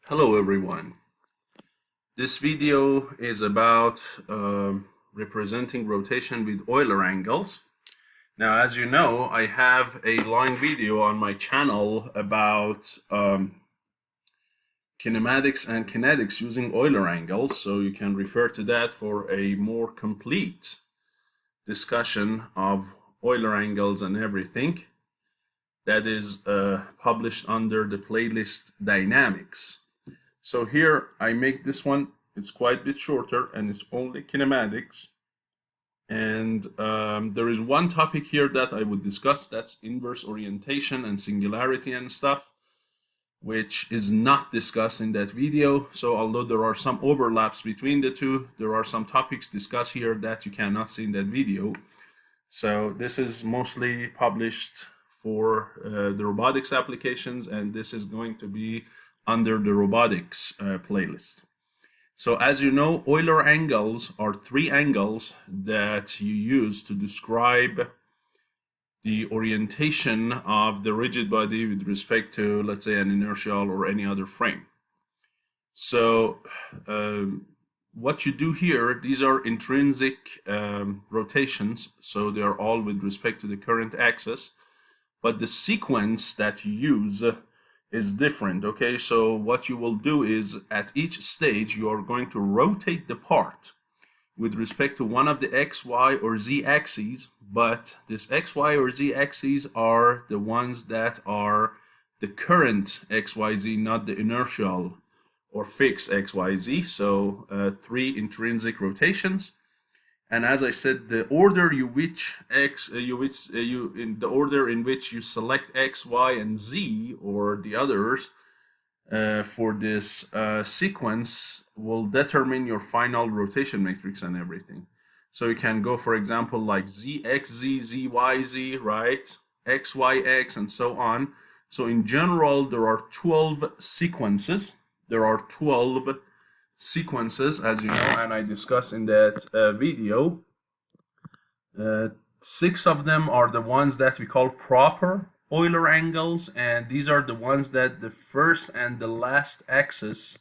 Hello everyone. This video is about representing rotation with Euler angles. Now, as you know, I have a long video on my channel about kinematics and kinetics using Euler angles, so you can refer to that for a more complete discussion of Euler angles and everything. That is published under the playlist Dynamics. So here I make this one, it's quite a bit shorter and it's only kinematics. And there is one topic here that I would discuss, that's inverse orientation and singularity and stuff, which is not discussed in that video. So although there are some overlaps between the two, there are some topics discussed here that you cannot see in that video. So this is mostly published for the robotics applications, and this is going to be under the robotics playlist. So as you know, Euler angles are three angles that you use to describe the orientation of the rigid body with respect to, let's say, an inertial or any other frame. So what you do here, these are intrinsic rotations, so they are all with respect to the current axis, but the sequence that you use is different. Okay, so what you will do is at each stage you are going to rotate the part with respect to one of the x, y, or z axes, but this x, y, or z axes are the ones that are the current x, y, z, not the inertial or fixed x, y, z. So three intrinsic rotations. And as I said, the order in the order in which you select x, y, and z, or the others, for this sequence will determine your final rotation matrix and everything. So you can go, for example, like z, x, z, z, y, z, right? X, y, x, and so on. So in general, there are 12 sequences. There are 12 sequences, as you know, and I discussed in that video. 6 of them are the ones that we call proper Euler angles, and these are the ones that the first and the last axis,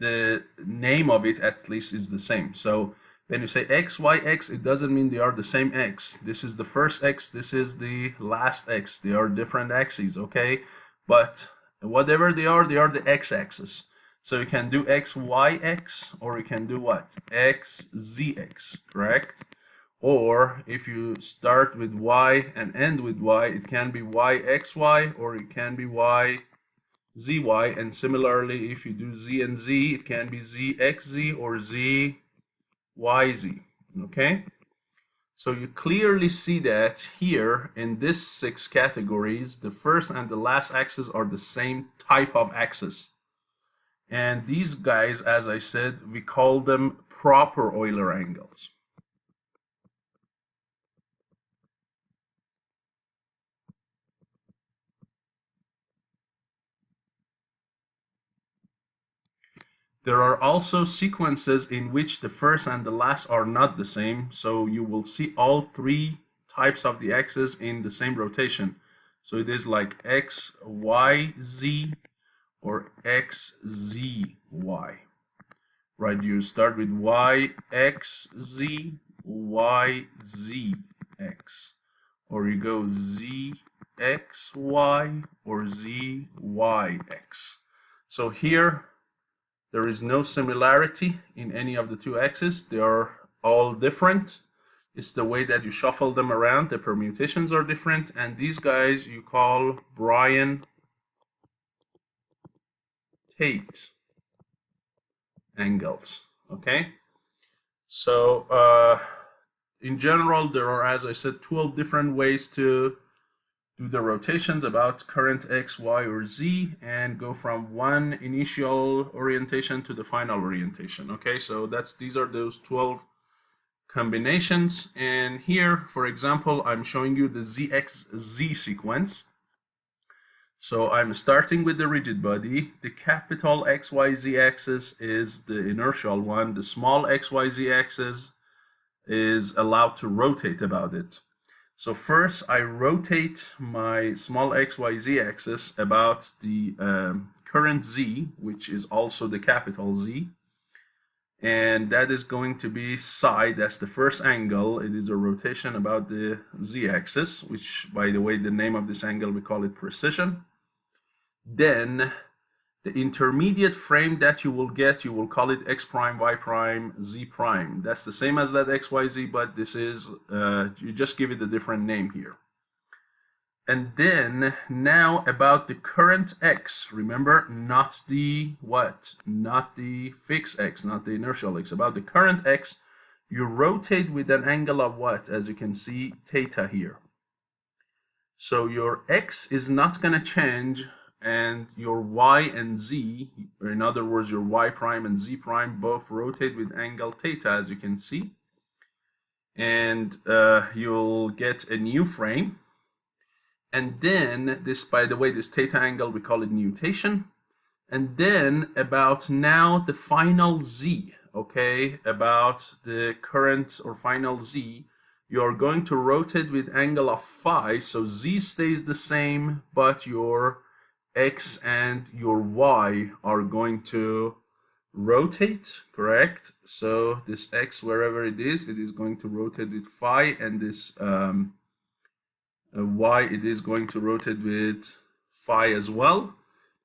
the name of it at least is the same. So when you say x, y, x, it doesn't mean they are the same x. This is the first x, this is the last x. They are different axes, okay? But whatever they are the x-axis. So you can do x, y, x, or you can do what? X, z, x, correct? Or if you start with y and end with y, it can be y, x, y, or it can be y, z, y. And similarly, if you do z and z, it can be z, x, z, or z, y, z, okay? So you clearly see that here in this 6 categories, the first and the last axis are the same type of axis. And these guys, as I said, we call them proper Euler angles. There are also sequences in which the first and the last are not the same. So you will see all 3 types of the axis in the same rotation. So it is like x, y, z, or x, z, y. Right, you start with y, x, z, y, z, x. Or you go z, x, y, or z, y, x. So here, there is no similarity in any of the 2 axes. They are all different. It's the way that you shuffle them around. The permutations are different. And these guys you call Bryan Tait angles, okay? So in general, there are, as I said, 12 different ways to do the rotations about current x, y, or z, and go from one initial orientation to the final orientation, okay? So these are those 12 combinations. And here, for example, I'm showing you the zx-z sequence. So I'm starting with the rigid body. The capital XYZ axis is the inertial one. The small XYZ axis is allowed to rotate about it. So first I rotate my small XYZ axis about the current z, which is also the capital Z, and that is going to be psi. That's the first angle. It is a rotation about the z-axis, which, by the way, the name of this angle, we call it precision. Then the intermediate frame that you will get, you will call it x prime, y prime, z prime. That's the same as that x, y, z, but this is, you just give it a different name here. And then now about the current x, remember, not the what? Not the fixed x, not the inertial x. About the current x, you rotate with an angle of what? As you can see, theta here. So your x is not going to change, and your y and z, or in other words, your y prime and z prime, both rotate with angle theta, as you can see. And you'll get a new frame. And then this, by the way, this theta angle, we call it nutation. And then about now the final z, okay, about the current or final z, you're going to rotate with angle of phi. So z stays the same, but your x and your y are going to rotate, correct? So this x, wherever it is going to rotate with phi, and this y, it is going to rotate with phi as well.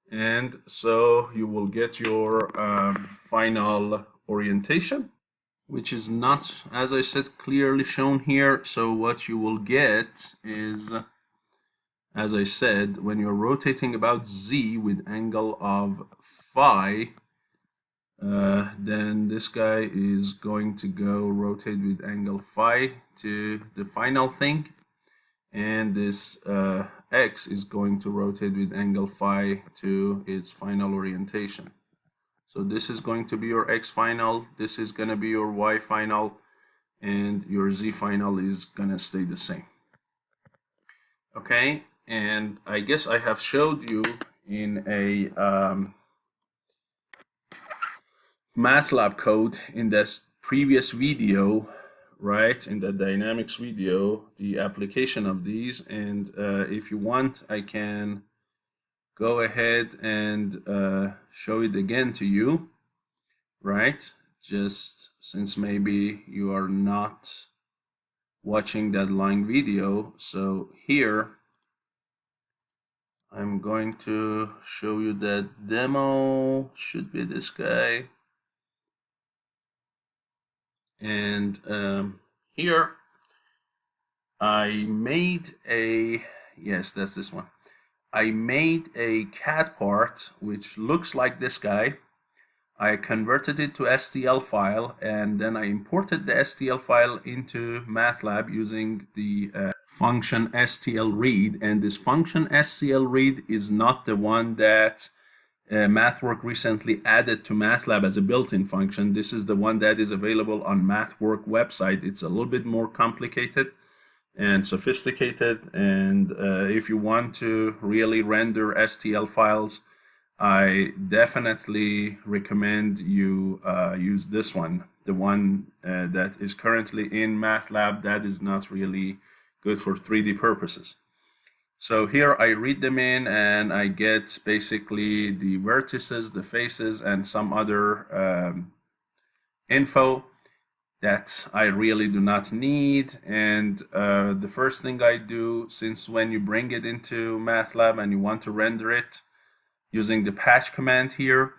And so you will get your final orientation, which is not, as I said, clearly shown here. So what you will get is, as I said, when you're rotating about z with angle of phi, then this guy is going to go rotate with angle phi to the final thing. And this x is going to rotate with angle phi to its final orientation. So this is going to be your x final, this is going to be your y final, and your z final is going to stay the same. Okay, and I guess I have showed you in a MATLAB code in this previous video, right, in the dynamics video, the application of these. And if you want, I can go ahead and show it again to you, right? Just since maybe you are not watching that line video. So here I'm going to show you that demo. Should be this guy. And here I made a, yes, that's this one. I made a CAD part which looks like this guy. I converted it to STL file, and then I imported the STL file into MATLAB using the function STLRead. And this function STLRead is not the one that MathWork recently added to MATLAB as a built-in function. This is the one that is available on MathWork website. It's a little bit more complicated and sophisticated, and if you want to really render STL files, I definitely recommend you use this one. The one that is currently in MATLAB, that is not really good for 3D purposes. So here I read them in, and I get basically the vertices, the faces, and some other info that I really do not need. And the first thing I do, since when you bring it into MATLAB and you want to render it using the patch command here,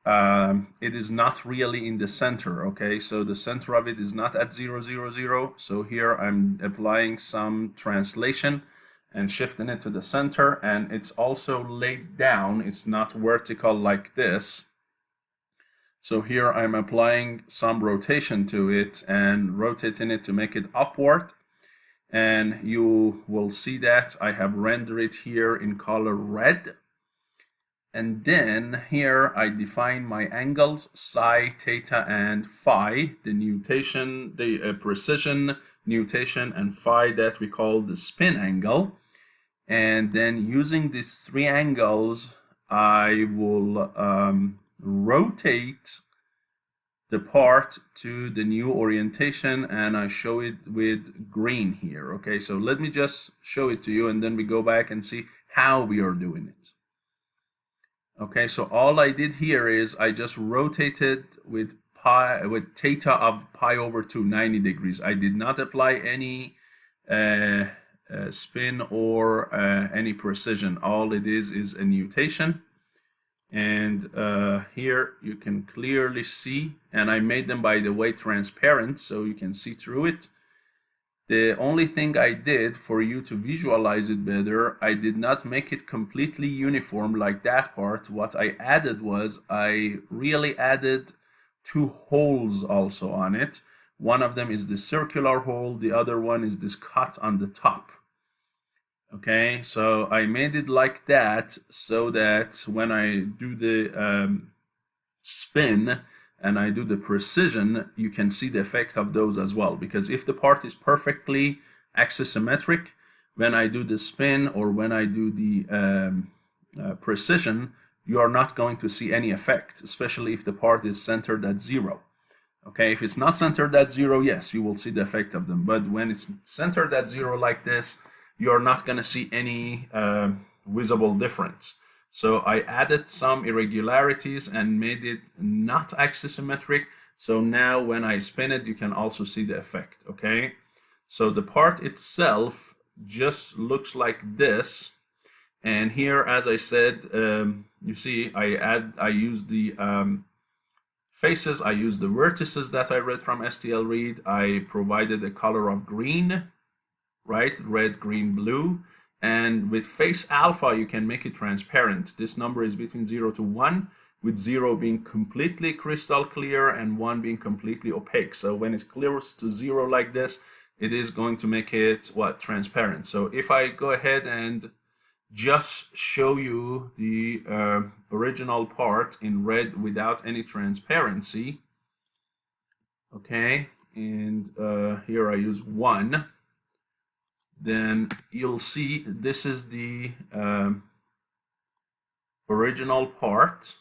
it is not really in the center, okay? So the center of it is not at 0, 0, 0. So here I'm applying some translation and shifting it to the center, and it's also laid down. It's not vertical like this. So here I'm applying some rotation to it and rotating it to make it upward. And you will see that I have rendered it here in color red. And then here I define my angles, psi, theta, and phi, the nutation, the precision, nutation, and phi that we call the spin angle. And then using these three angles, I will rotate the part to the new orientation, and I show it with green here. Okay, so let me just show it to you, and then we go back and see how we are doing it. Okay, so all I did here is I just rotated with theta of pi over 2, 90 degrees. I did not apply any spin or any precision. All it is a nutation. And here you can clearly see, and I made them, by the way, transparent so you can see through it. The only thing I did for you to visualize it better, I did not make it completely uniform like that part. What I added was I really added two holes also on it. One of them is the circular hole, the other one is this cut on the top. Okay, so I made it like that so that when I do the spin and I do the precision, you can see the effect of those as well. Because if the part is perfectly axisymmetric, when I do the spin or when I do the precision, you are not going to see any effect, especially if the part is centered at 0. Okay, if it's not centered at 0, yes, you will see the effect of them. But when it's centered at 0 like this, you're not going to see any visible difference. So I added some irregularities and made it not axisymmetric. So now when I spin it, you can also see the effect, okay? So the part itself just looks like this. And here, as I said, you see, I use the faces, I use the vertices that I read from STL Read. I provided a color of green, right? Red, green, blue. And with face alpha, you can make it transparent. This number is between 0 to 1, with 0 being completely crystal clear and 1 being completely opaque. So when it's close to 0 like this, it is going to make it, what, transparent. So if I go ahead and just show you the original part in red without any transparency, okay, and here I use 1, then you'll see this is the original part.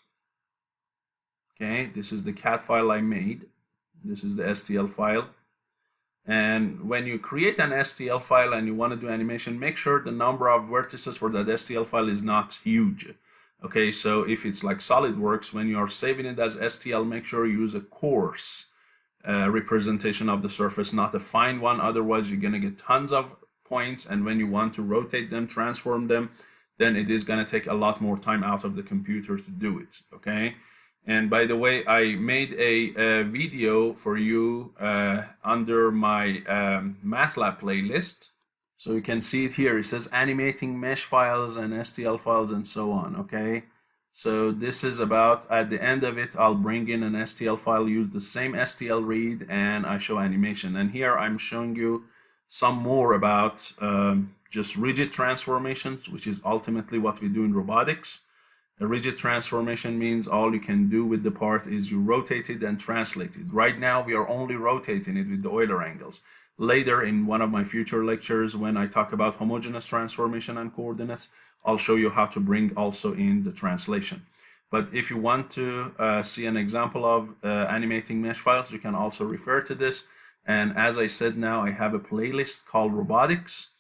Okay, this is the CAD file I made. This is the STL file. And when you create an STL file and you want to do animation, make sure the number of vertices for that STL file is not huge. Okay, so if it's like SolidWorks, when you are saving it as STL, make sure you use a coarse representation of the surface, not a fine one. Otherwise, you're going to get tons of points, and when you want to rotate them, transform them, then it is going to take a lot more time out of the computer to do it, okay? And by the way, I made a video for you under my MATLAB playlist. So you can see it here. It says animating mesh files and STL files and so on, okay? So this is about, at the end of it, I'll bring in an STL file, use the same STL read, and I show animation. And here I'm showing you some more about just rigid transformations, which is ultimately what we do in robotics. A rigid transformation means all you can do with the part is you rotate it and translate it. Right now, we are only rotating it with the Euler angles. Later, in one of my future lectures, when I talk about homogeneous transformation and coordinates, I'll show you how to bring also in the translation. But if you want to see an example of animating mesh files, you can also refer to this. And as I said, now I have a playlist called Robotics.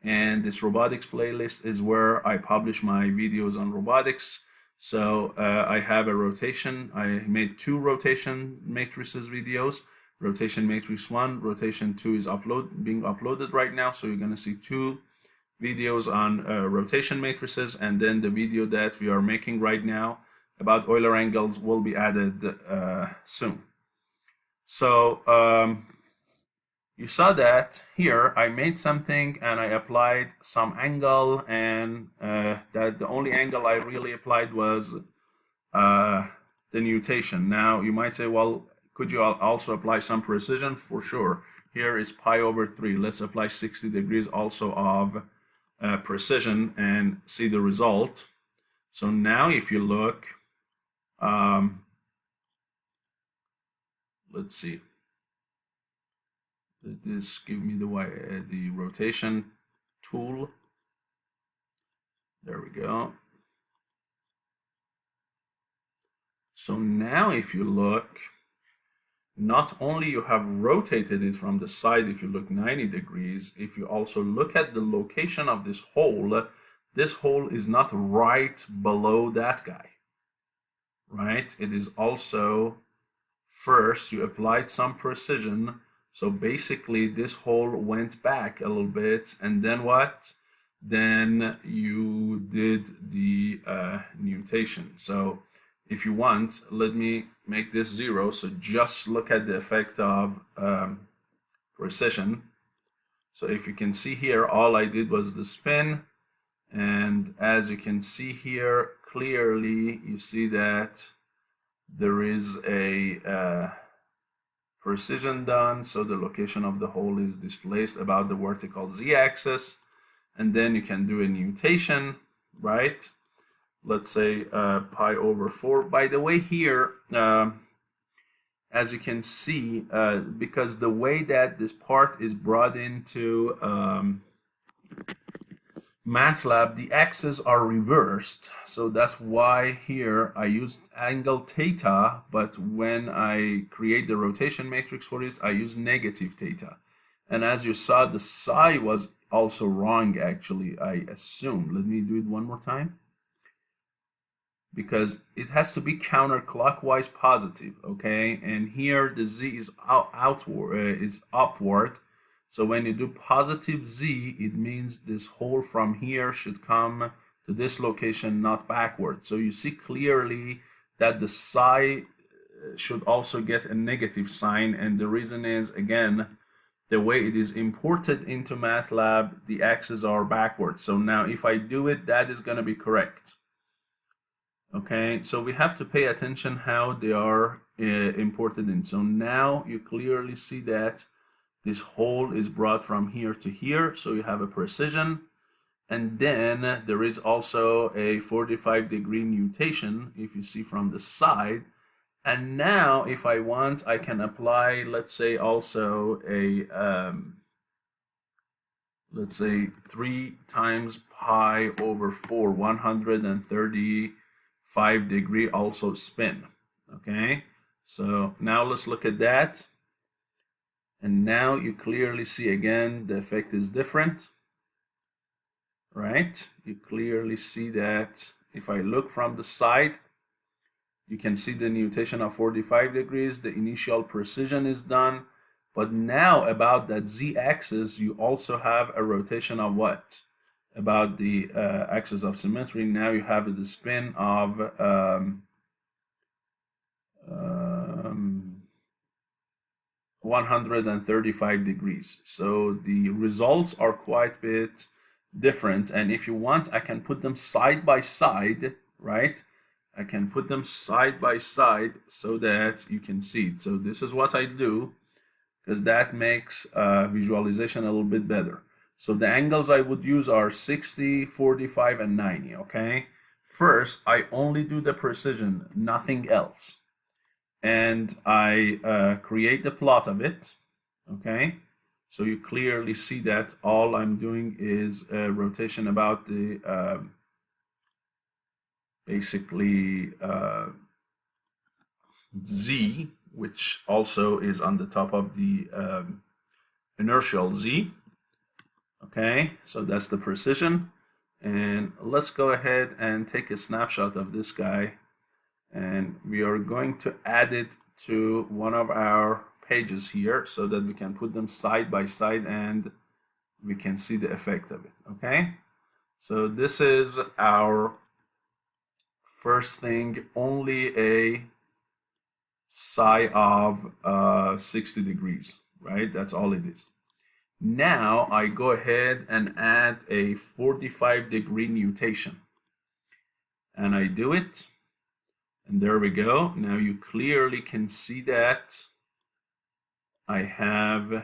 And this robotics playlist is where I publish my videos on robotics. So I have a rotation. I made 2 rotation matrices videos. Rotation matrix 1, rotation 2 is being uploaded right now. So you're going to see 2 videos on rotation matrices, and then the video that we are making right now about Euler angles will be added soon. So you saw that here I made something and I applied some angle, and that the only angle I really applied was the nutation. Now you might say, well, could you also apply some precision? For sure. Here is pi over 3. Let's apply 60 degrees also of precision and see the result. So now if you look, let's see. This give me the rotation tool. There we go. So now if you look, not only you have rotated it from the side, if you look 90 degrees, if you also look at the location of this hole is not right below that guy. right? It is also, first you applied some precision, so basically this hole went back a little bit, and then what? Then you did the nutation. So if you want, let me make this 0, so just look at the effect of precision. So if you can see here, all I did was the spin, and as you can see here clearly, you see that there is a precision done, so the location of the hole is displaced about the vertical z-axis, and then you can do a nutation, right? Let's say pi over 4. By the way, here, as you can see, because the way that this part is brought into MATLAB, the axes are reversed, so that's why here I used angle theta, but when I create the rotation matrix for it, I use negative theta. And as you saw, the psi was also wrong, actually, I assume. Let me do it one more time, because it has to be counterclockwise positive, okay? And here the z is outward, is upward. So when you do positive z, it means this hole from here should come to this location, not backward. So you see clearly that the psi should also get a negative sign, and the reason is, again, the way it is imported into MATLAB, the axes are backward. So now if I do it, that is going to be correct. Okay, so we have to pay attention how they are imported in. So now you clearly see that this hole is brought from here to here, so you have a precision, and then there is also a 45-degree nutation if you see from the side. And now if I want, I can apply, let's say, also a let's say 3 times pi over 4, 135-degree also spin. Okay, so now let's look at that. And now you clearly see again the effect is different, right? You clearly see that if I look from the side, you can see the nutation of 45 degrees, the initial precision is done, but now about that z-axis, you also have a rotation of what? About the axis of symmetry. Now you have the spin of 135 degrees. So the results are quite a bit different, and if you want, I can put them side by side, right? I can put them side by side so that you can see it. So this is what I do, because that makes visualization a little bit better. So the angles I would use are 60, 45, and 90, okay? First, I only do the precision, nothing else. And I create the plot of it, okay? So you clearly see that all I'm doing is a rotation about the basically z, which also is on the top of the inertial z. Okay, so that's the precision. And let's go ahead and take a snapshot of this guy, and we are going to add it to one of our pages here so that we can put them side by side and we can see the effect of it. Okay, so this is our first thing, only a psi of 60 degrees, right? That's all it is. Now I go ahead and add a 45-degree nutation, and I do it, and there we go. Now you clearly can see that I have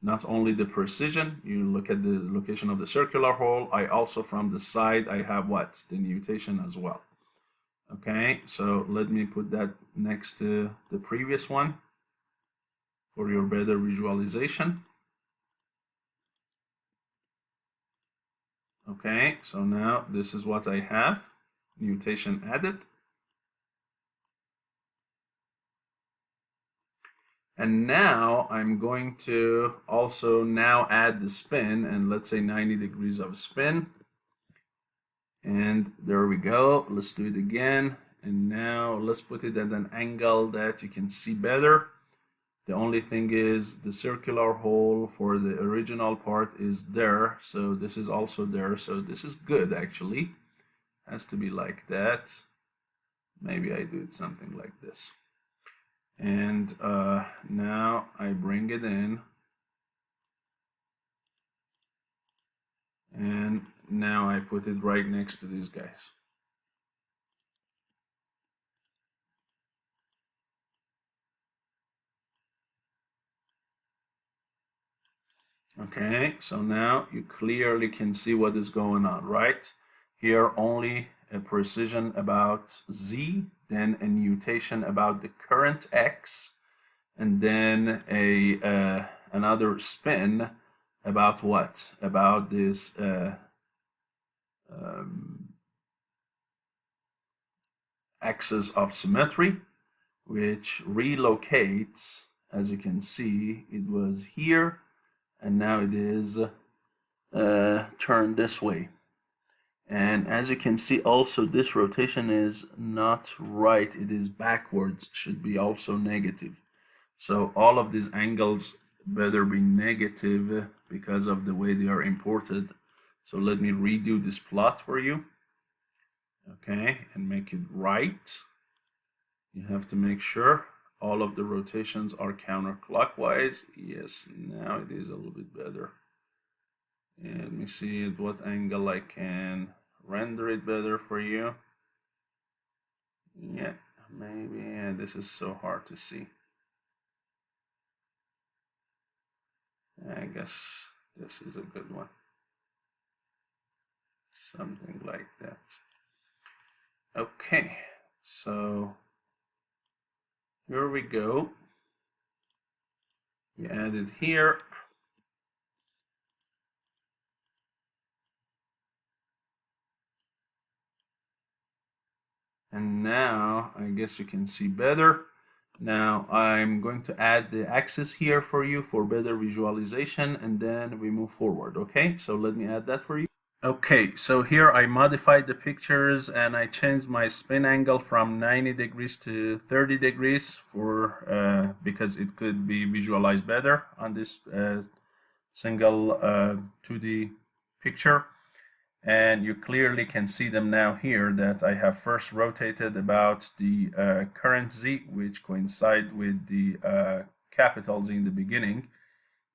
not only the precision, you look at the location of the circular hole, I also from the side I have what? The nutation as well. Okay, so let me put that next to the previous one for your better visualization. Okay, so now this is what I have, nutation added. And now I'm going to also now add the spin, and let's say 90 degrees of spin. And there we go. Let's do it again. and now let's put it at an angle that you can see better. The only thing is the circular hole for the original part is there, so this is also there, so this is good actually. Has to be like that. Maybe I do it something like this. And now I bring it in, and now I put it right next to these guys. Okay, so now you clearly can see what is going on, right? Here only a precision about z, then a nutation about the current x, and then a another spin about what? About this axis of symmetry, which relocates, as you can see, it was here, and now it is turned this way. And as you can see also, this rotation is not right, it is backwards, should be also negative. So all of these angles better be negative because of the way they are imported. So let me redo this plot for you. Okay, and make it right. You have to make sure all of the rotations are counterclockwise. Yes, now it is a little bit better. And let me see at what angle I can render it better for you. Yeah, maybe this is so hard to see. I guess this is a good one. Something like that. Okay, so here we go. We add it here. And now I guess you can see better. Now I'm going to add the axis here for you for better visualization, and then we move forward. Okay, so let me add that for you. Okay, so here I modified the pictures and I changed my spin angle from 90 degrees to 30 degrees for because it could be visualized better on this single 2D picture. And you clearly can see them now here that I have first rotated about the current z, which coincide with the capital Z in the beginning.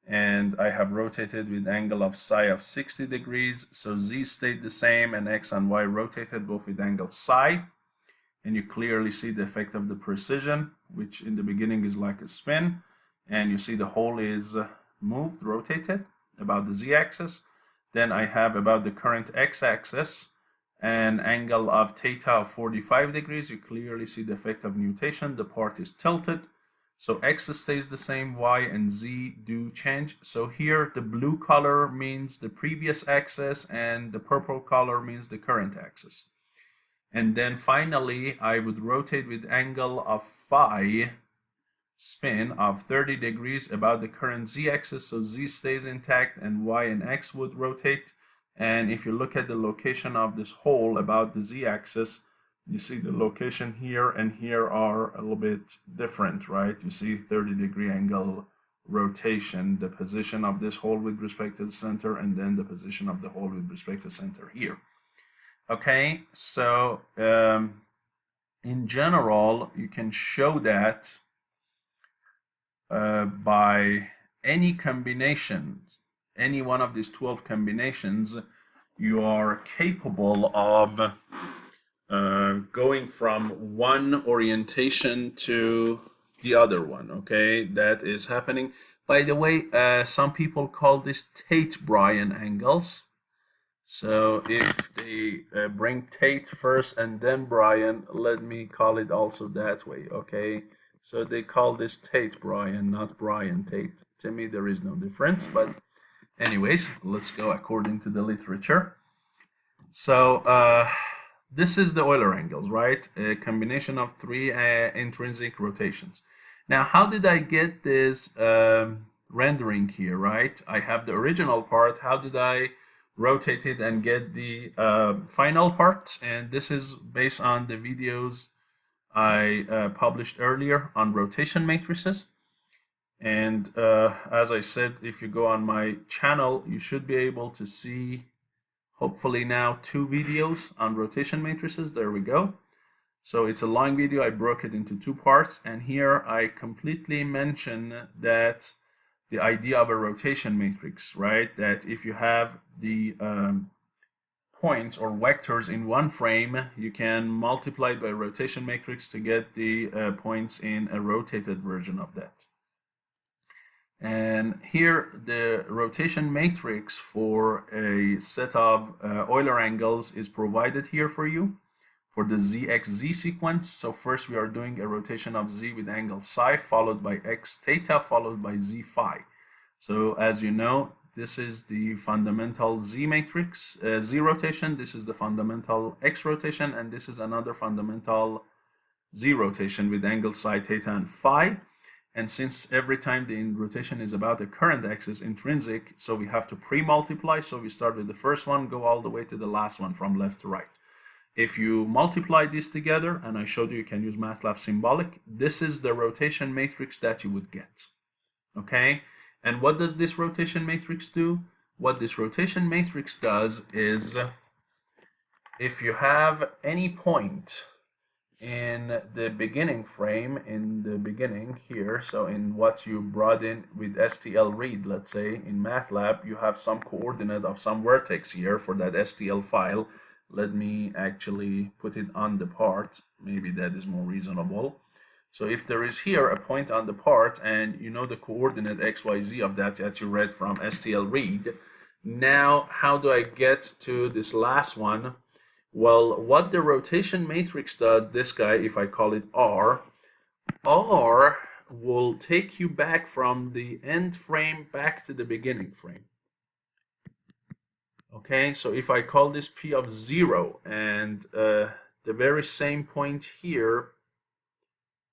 And I have rotated with angle of psi of 60 degrees. So z stayed the same and x and y rotated both with angle psi. And you clearly see the effect of the precision, which in the beginning is like a spin. And you see the hole is moved, rotated about the z-axis. Then I have about the current x-axis an angle of theta of 45 degrees. You clearly see the effect of nutation. The part is tilted. So x stays the same, y and z do change. So here the blue color means the previous axis and the purple color means the current axis. And then finally I would rotate with angle of phi spin of 30 degrees about the current z-axis, so z stays intact and y and x would rotate. And if you look at the location of this hole about the z-axis, you see the location here and here are a little bit different, right? You see 30-degree angle rotation, the position of this hole with respect to the center, and then the position of the hole with respect to the center here. Okay, so in general, you can show that by any combinations, any one of these 12 combinations, you are capable of going from one orientation to the other one. Okay, that is happening. By the way, some people call this Tait-Bryan angles. So if they bring Tait first and then Bryan, let me call it also that way. Okay, so they call this Tait-Bryan, not Bryan Tait. To me, there is no difference. But anyways, let's go according to the literature. So this is the Euler angles, right? A combination of three intrinsic rotations. Now, how did I get this rendering here, right? I have the original part. How did I rotate it and get the final part? And this is based on the videos I published earlier on rotation matrices. And as I said, if you go on my channel, you should be able to see, hopefully now, 2 videos on rotation matrices. There we go. So it's a long video. I broke it into 2 parts, and here I completely mention that the idea of a rotation matrix, right? That if you have the points or vectors in one frame, you can multiply it by a rotation matrix to get the points in a rotated version of that. And here the rotation matrix for a set of Euler angles is provided here for you for the zxz sequence. So first we are doing a rotation of z with angle psi, followed by x theta, followed by z phi. So as you know, this is the fundamental z matrix, z rotation, this is the fundamental x rotation, and this is another fundamental z rotation with angle psi, theta, and phi. And since every time the rotation is about a current axis intrinsic, so we have to pre-multiply. So we start with the first one, go all the way to the last one from left to right. If you multiply these together, and I showed you can use MATLAB symbolic, this is the rotation matrix that you would get. Okay? And what does this rotation matrix do? What this rotation matrix does is, if you have any point in the beginning frame, in the beginning here, so in what you brought in with STL read, let's say in MATLAB, you have some coordinate of some vertex here for that STL file. Let me actually put it on the part, maybe that is more reasonable. So if there is here a point on the part, and you know the coordinate xyz of that you read from STL read, now how do I get to this last one? Well, what the rotation matrix does, this guy, if I call it R will take you back from the end frame back to the beginning frame. Okay, so if I call this P of 0, and the very same point here,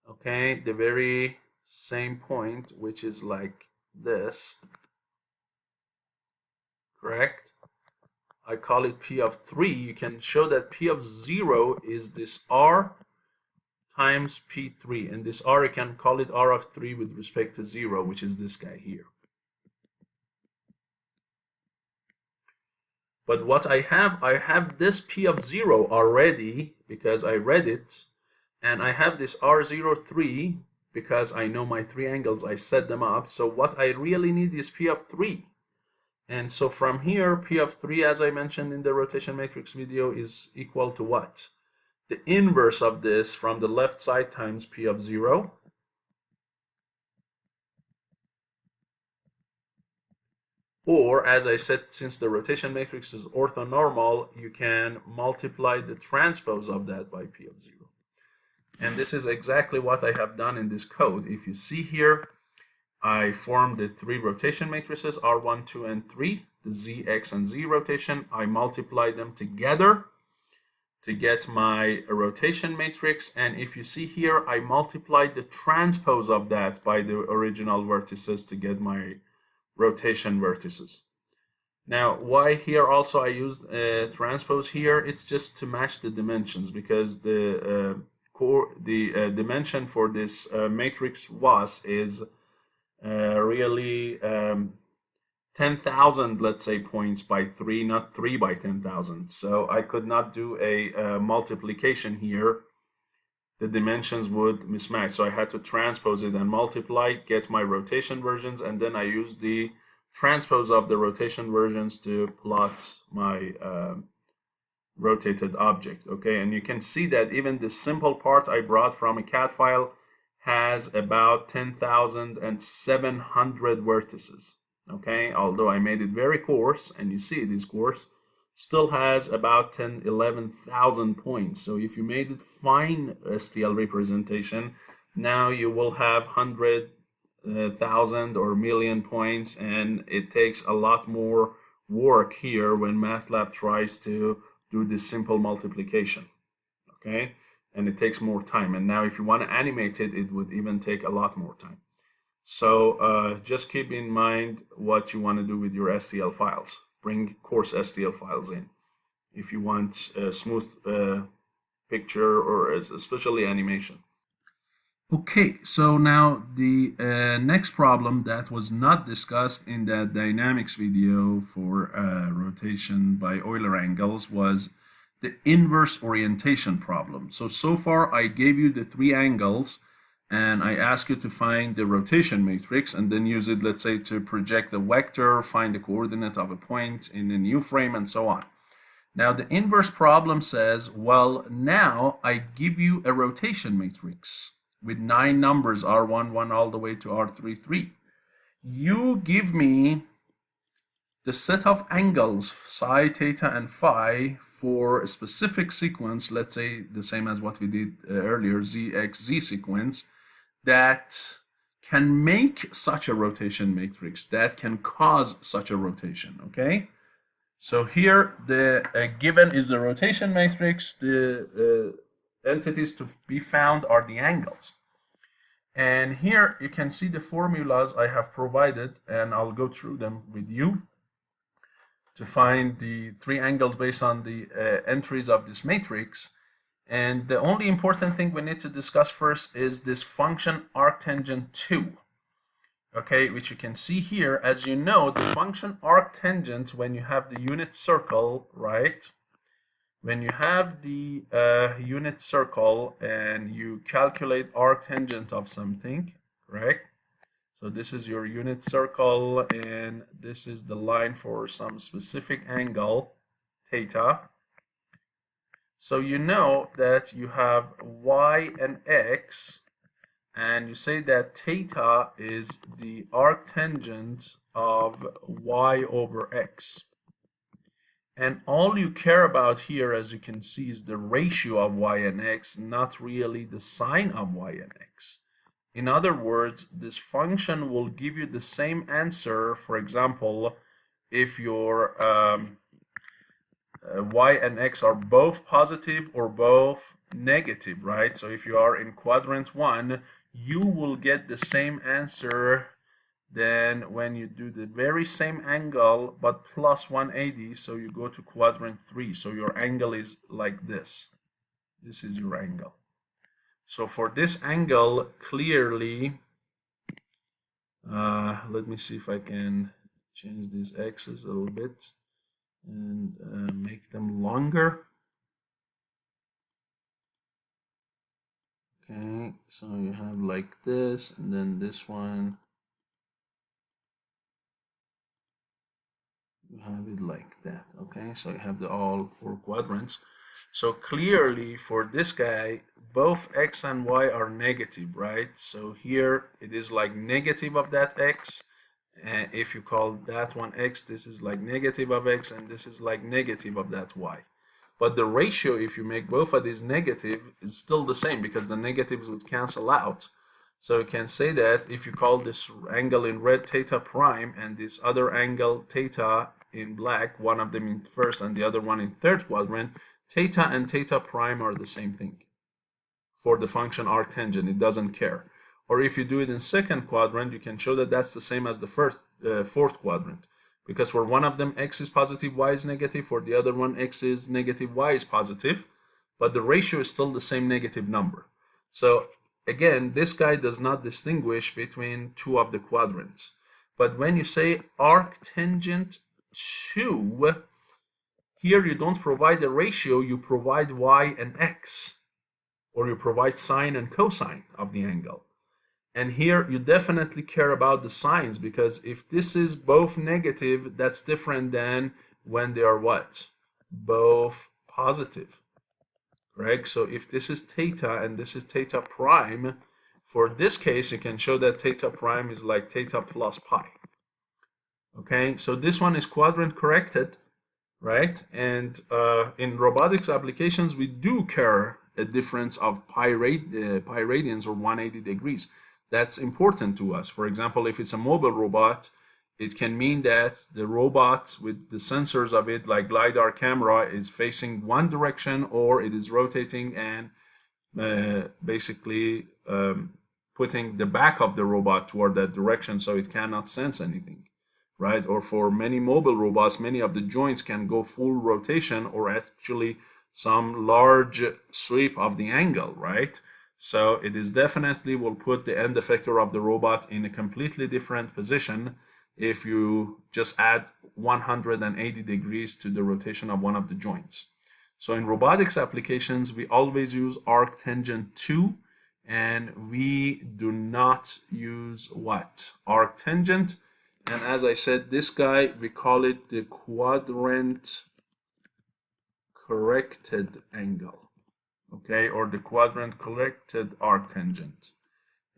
okay, the very same point, which is like this, correct? I call it P of 3, you can show that P of 0 is this R times P3, and this R, you can call it R of 3 with respect to 0, which is this guy here. But what I have this P of 0 already because I read it, and I have this R03 because I know my 3 angles, I set them up. So what I really need is P of 3. And so from here, P of 3, as I mentioned in the rotation matrix video, is equal to what? The inverse of this from the left side times P of 0. Or, as I said, since the rotation matrix is orthonormal, you can multiply the transpose of that by P of 0. And this is exactly what I have done in this code. If you see here, I formed the 3 rotation matrices, R1, 2, and 3, the Z, X, and Z rotation. I multiplied them together to get my rotation matrix. And if you see here, I multiplied the transpose of that by the original vertices to get my rotation vertices. Now, why here also I used transpose here? It's just to match the dimensions, because the dimension for this matrix is really 10,000, let's say, points by 3, not 3 by 10,000. So I could not do a multiplication here. The dimensions would mismatch. So I had to transpose it and multiply, get my rotation versions, and then I used the transpose of the rotation versions to plot my rotated object. Okay, and you can see that even the simple part I brought from a CAD file has about 10,700 vertices. Okay, although I made it very coarse, and you see it is coarse, still has about 11,000 points. So if you made it fine STL representation, now you will have 100,000 or million points, and it takes a lot more work here when MATLAB tries to do this simple multiplication. Okay, and it takes more time. And now if you want to animate it, it would even take a lot more time. So just keep in mind what you want to do with your STL files. Bring coarse STL files in if you want smooth picture or especially animation. Okay, so now the next problem that was not discussed in that dynamics video for rotation by Euler angles was the inverse orientation problem. So far I gave you the three angles and I ask you to find the rotation matrix and then use it, let's say, to project a vector, find the coordinate of a point in a new frame, and so on. Now the inverse problem says, well, now I give you a rotation matrix with 9 numbers, R1, 1 all the way to R3, 3. You give me the set of angles, psi, theta, and phi for a specific sequence, let's say the same as what we did earlier, z sequence, that can make such a rotation matrix, that can cause such a rotation, okay? So here the given is the rotation matrix, the entities to be found are the angles. And here you can see the formulas I have provided, and I'll go through them with you to find the three angles based on the entries of this matrix. And the only important thing we need to discuss first is this function arctangent 2. Okay, which you can see here. As you know, the function arctangent, when you have the unit circle, right? When you have the unit circle and you calculate arctangent of something, correct? So this is your unit circle and this is the line for some specific angle, theta. So you know that you have y and x, and you say that theta is the arctangent of y over x. And all you care about here, as you can see, is the ratio of y and x, not really the sign of y and x. In other words, this function will give you the same answer, for example, if your y and x are both positive or both negative, right? So if you are in quadrant 1, you will get the same answer than when you do the very same angle but plus 180, so you go to quadrant 3. So your angle is like this. This is your angle. So for this angle, clearly, let me see if I can change these x's a little bit and make them longer. Okay, so you have like this, and then this one, you have it like that. Okay, so you have the all 4 quadrants. So clearly for this guy, both x and y are negative, right? So here it is like negative of that x, and if you call that one x, this is like negative of x, and this is like negative of that y. But the ratio, if you make both of these negative, is still the same because the negatives would cancel out. So you can say that if you call this angle in red theta prime and this other angle theta in black, one of them in first and the other one in third quadrant, theta and theta prime are the same thing. For the function arctangent, it doesn't care. Or if you do it in second quadrant, you can show that that's the same as the fourth quadrant. Because for one of them, x is positive, y is negative. For the other one, x is negative, y is positive. But the ratio is still the same negative number. So again, this guy does not distinguish between two of the quadrants. But when you say arctangent 2, here you don't provide a ratio, you provide y and x. Or you provide sine and cosine of the angle. And here you definitely care about the signs, because if this is both negative, that's different than when they are what? Both positive. Correct? So if this is theta and this is theta prime, for this case you can show that theta prime is like theta plus pi. Okay, so this one is quadrant corrected, right? And in robotics applications, we do care a difference of pi radians or 180 degrees. That's important to us. For example, if it's a mobile robot, it can mean that the robot with the sensors of it, like LiDAR camera, is facing one direction, or it is rotating and basically putting the back of the robot toward that direction so it cannot sense anything, right? Or for many mobile robots, many of the joints can go full rotation or actually some large sweep of the angle, right? So it is definitely will put the end effector of the robot in a completely different position if you just add 180 degrees to the rotation of one of the joints. So in robotics applications, we always use arctangent 2, and we do not use what? Arctangent. And as I said, this guy, we call it the quadrant corrected angle, okay, or the quadrant corrected arctangent.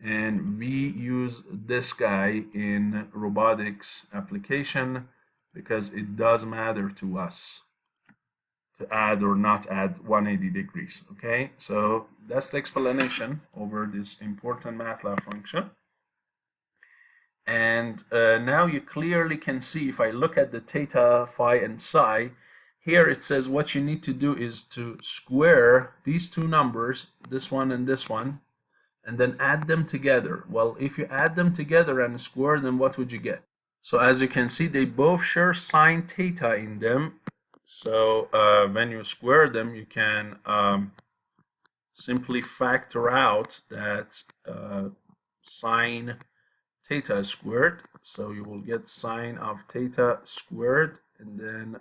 And we use this guy in robotics application because it does matter to us to add or not add 180 degrees, okay? So that's the explanation over this important MATLAB function. And now you clearly can see, if I look at the theta, phi, and psi, here it says what you need to do is to square these two numbers, this one and this one, and then add them together. Well, if you add them together and square them, what would you get? So as you can see, they both share sine theta in them. So when you square them, you can simply factor out that sine theta squared. So you will get sine of theta squared, and then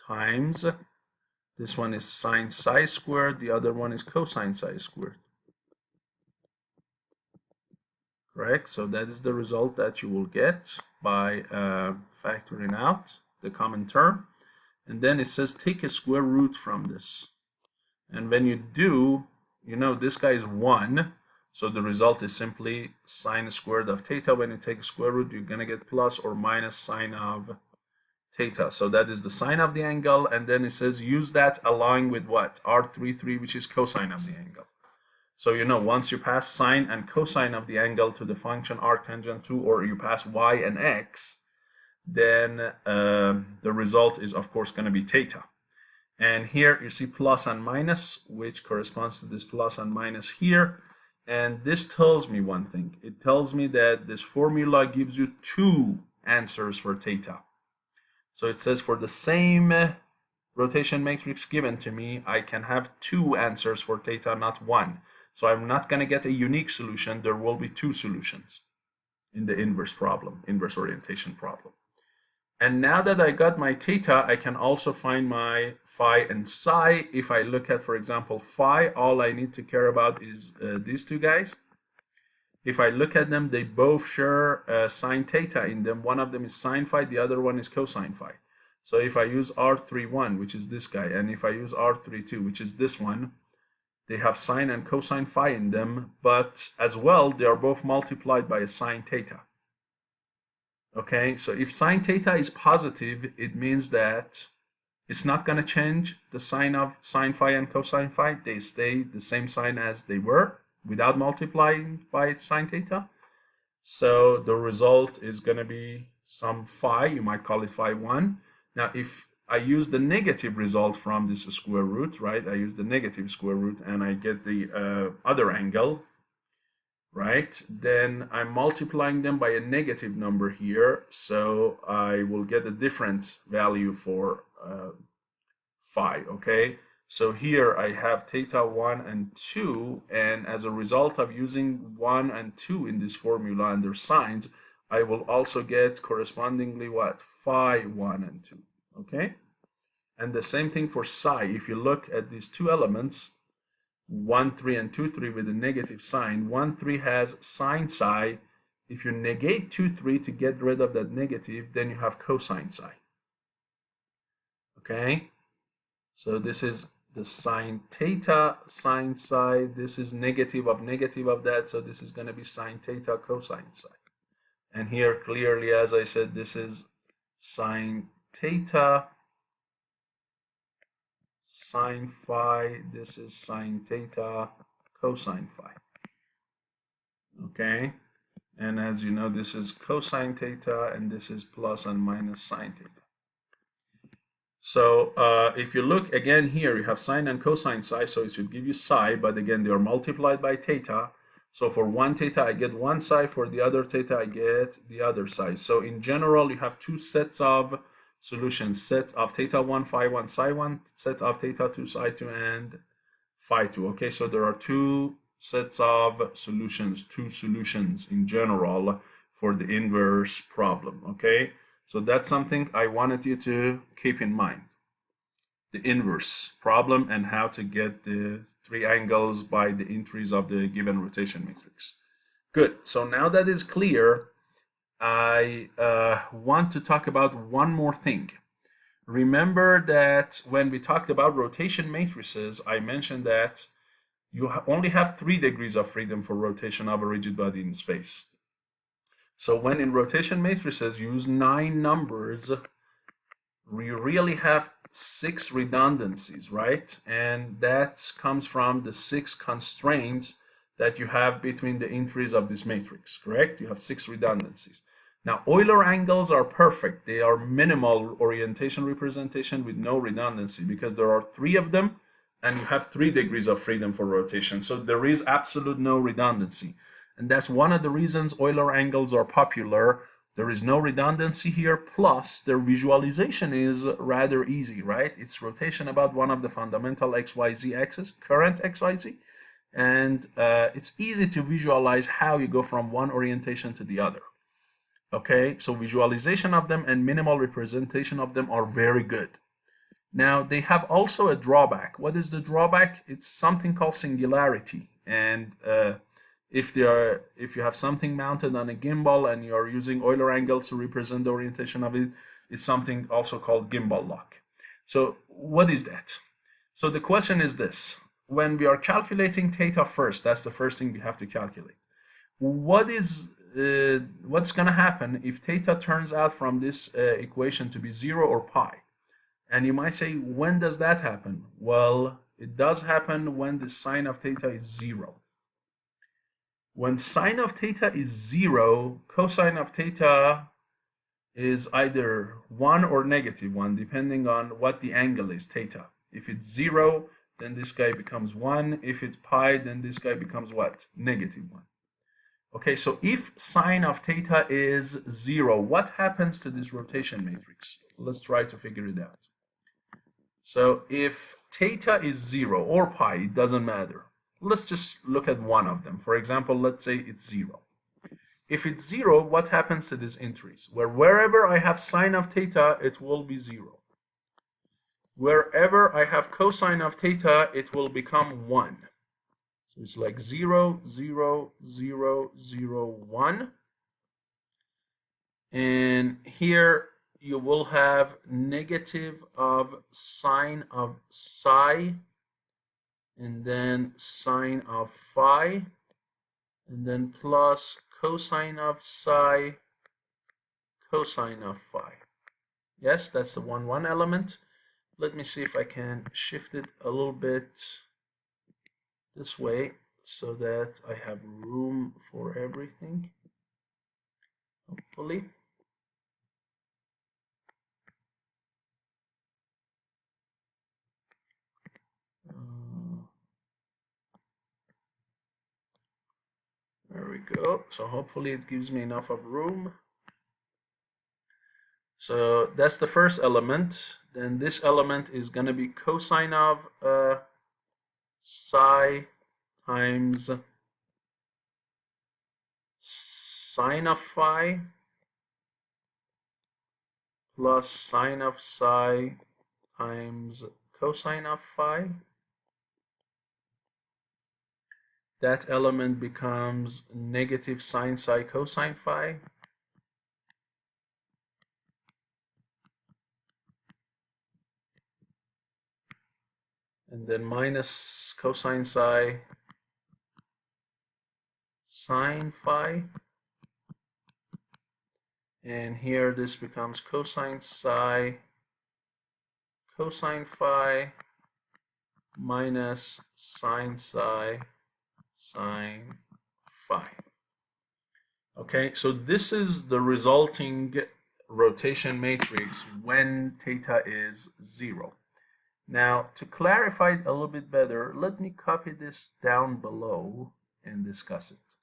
times, this one is sine psi squared, the other one is cosine psi squared. Correct? So that is the result that you will get by factoring out the common term. And then it says take a square root from this. And when you do, you know this guy is 1. So the result is simply sine squared of theta. When you take a square root, you're going to get plus or minus sine of theta. So that is the sine of the angle. And then it says use that along with what? R33, which is cosine of the angle. So you know, once you pass sine and cosine of the angle to the function arctangent 2, or you pass y and x, then the result is, of course, going to be theta. And here you see plus and minus, which corresponds to this plus and minus here. And this tells me one thing. It tells me that this formula gives you 2 answers for theta. So it says for the same rotation matrix given to me, I can have 2 answers for theta, not 1. So I'm not going to get a unique solution. There will be 2 solutions in the inverse problem, inverse orientation problem. And now that I got my theta, I can also find my phi and psi. If I look at, for example, phi, all I need to care about is these two guys. If I look at them, they both share sine theta in them. One of them is sine phi, the other one is cosine phi. So if I use R31, which is this guy, and if I use R32, which is this one, they have sine and cosine phi in them, but as well, they are both multiplied by a sine theta. Okay, so if sine theta is positive, it means that it's not going to change the sign of sine phi and cosine phi. They stay the same sign as they were without multiplying by sine theta. So the result is going to be some phi. You might call it phi 1. Now, if I use the negative result from this square root, right? I use the negative square root and I get the other angle, right? Then I'm multiplying them by a negative number here. So I will get a different value for phi, okay? So here I have theta 1 and 2. And as a result of using 1 and 2 in this formula and their signs, I will also get correspondingly what? Phi 1 and 2. Okay, and the same thing for psi. If you look at these two elements, 1, 3 and 2, 3 with a negative sign, 1, 3 has sine psi. If you negate 2, 3 to get rid of that negative, then you have cosine psi. Okay, so this is the sine theta, sine psi. This is negative of that, so this is going to be sine theta, cosine psi. And here clearly, as I said, this is sine theta, sine phi, this is sine theta, cosine phi. Okay, and as you know, this is cosine theta, and this is plus and minus sine theta. So if you look again here, you have sine and cosine psi, so it should give you psi, but again, they are multiplied by theta. So for one theta, I get one psi. For the other theta, I get the other psi. So in general, you have two sets of solutions, set of theta 1, phi 1, psi 1, set of theta 2, psi 2, and phi 2. Okay, so there are two sets of solutions, two solutions in general for the inverse problem. Okay, so that's something I wanted you to keep in mind. The inverse problem and how to get the three angles by the entries of the given rotation matrix. Good, so now that is clear, I want to talk about one more thing. Remember that when we talked about rotation matrices, I mentioned that you only have 3 degrees of freedom for rotation of a rigid body in space. So when in rotation matrices you use 9 numbers, we really have 6 redundancies, right? And that comes from the 6 constraints that you have between the entries of this matrix, correct? You have 6 redundancies. Now, Euler angles are perfect. They are minimal orientation representation with no redundancy because there are 3 of them and you have 3 degrees of freedom for rotation. So there is absolute no redundancy. And that's one of the reasons Euler angles are popular. There is no redundancy here, plus their visualization is rather easy, right? It's rotation about one of the fundamental XYZ axis, current XYZ, and it's easy to visualize how you go from one orientation to the other. Okay, so visualization of them and minimal representation of them are very good. Now, they have also a drawback. What is the drawback? It's something called singularity, and if you have something mounted on a gimbal and you're using Euler angles to represent the orientation of it, it's something also called gimbal lock. So what is that? So the question is this: when we are calculating theta first, that's the first thing we have to calculate. What's going to happen if theta turns out from this equation to be 0 or pi? And you might say, when does that happen? Well, it does happen when the sine of theta is 0. When sine of theta is 0, cosine of theta is either 1 or -1, depending on what the angle is, theta. If it's 0, then this guy becomes 1. If it's pi, then this guy becomes what? -1. Okay, so if sine of theta is 0, what happens to this rotation matrix? Let's try to figure it out. So if theta is 0 or pi, it doesn't matter. Let's just look at one of them. For example, let's say it's 0. If it's 0, what happens to these entries? Wherever I have sine of theta, it will be 0. Wherever I have cosine of theta, it will become 1. So it's like 0, 0, 0, 0, 1. And here you will have negative of sine of psi, and then sine of phi, and then plus cosine of psi, cosine of phi. Yes, that's the 1, 1 element. Let me see if I can shift it a little bit this way so that I have room for everything, hopefully. There we go. So hopefully it gives me enough of room. So that's the first element. Then this element is going to be cosine of psi times sine of phi plus sine of psi times cosine of phi. That element becomes negative sine psi cosine phi. And then minus cosine psi sine phi. And here this becomes cosine psi cosine phi minus sine psi sine phi. Okay, so this is the resulting rotation matrix when theta is 0. Now, to clarify it a little bit better, let me copy this down below and discuss it.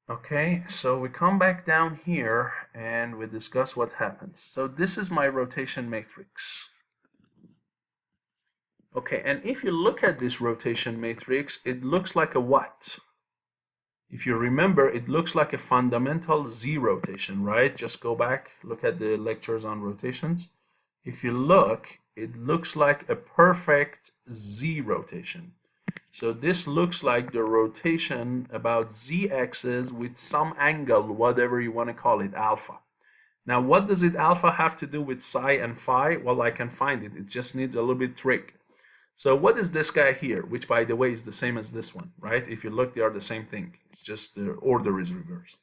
Okay, so we come back down here and we discuss what happens. So this is my rotation matrix. Okay, and if you look at this rotation matrix, it looks like a what? If you remember, it looks like a fundamental Z rotation, right? Just go back, look at the lectures on rotations. If you look, it looks like a perfect Z rotation. So this looks like the rotation about z-axis with some angle, whatever you want to call it, alpha. Now, what does it alpha have to do with psi and phi? Well, I can find it. It just needs a little bit trick. So what is this guy here, which, by the way, is the same as this one, right? If you look, they are the same thing. It's just the order is reversed.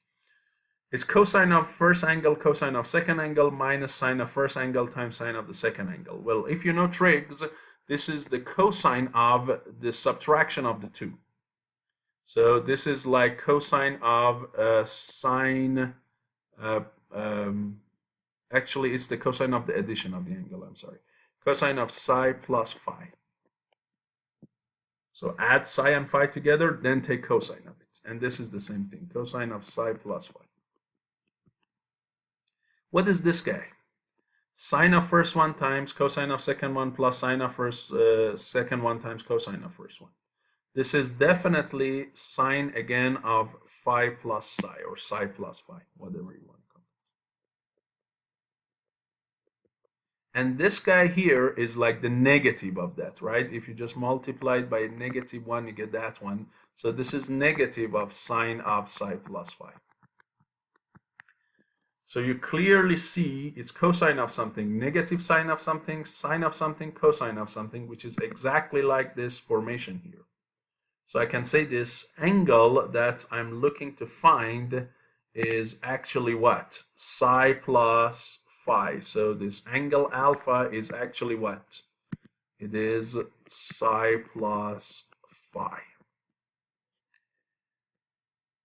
It's cosine of first angle, cosine of second angle, minus sine of first angle times sine of the second angle. Well, if you know trigs, this is the cosine of the subtraction of the two. So this is like cosine of sine, actually it's the cosine of the addition of the angle, I'm sorry. Cosine of psi plus phi. So add psi and phi together, then take cosine of it. And this is the same thing, cosine of psi plus phi. What is this guy? Sine of first one times cosine of second one plus sine of second one times cosine of first one. This is definitely sine again of phi plus psi, or psi plus phi, whatever you want to call it. And this guy here is like the negative of that, right? If you just multiply it by a negative one, you get that one. So this is negative of sine of psi plus phi. So you clearly see it's cosine of something, negative sine of something, cosine of something, which is exactly like this formation here. So I can say this angle that I'm looking to find is actually what? Psi plus phi. So this angle alpha is actually what? It is psi plus phi.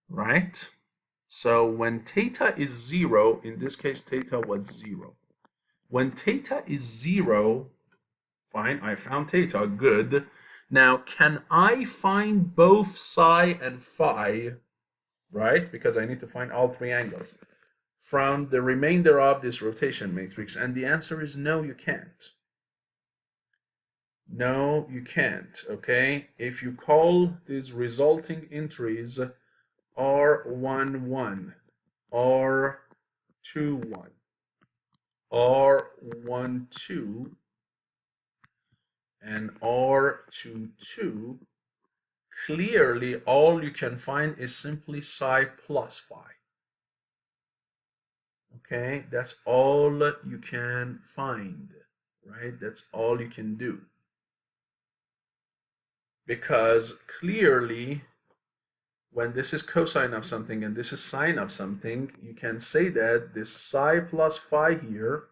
Right? So when theta is 0, in this case theta was 0. When theta is 0, fine, I found theta, good. Now, can I find both psi and phi, right? Because I need to find all three angles from the remainder of this rotation matrix. And the answer is no, you can't. No, you can't, okay? If you call these resulting entries R11, R21, R12, and R22, clearly all you can find is simply psi plus phi. Okay, that's all you can find, right? That's all you can do. Because clearly, when this is cosine of something and this is sine of something, you can say that this psi plus phi here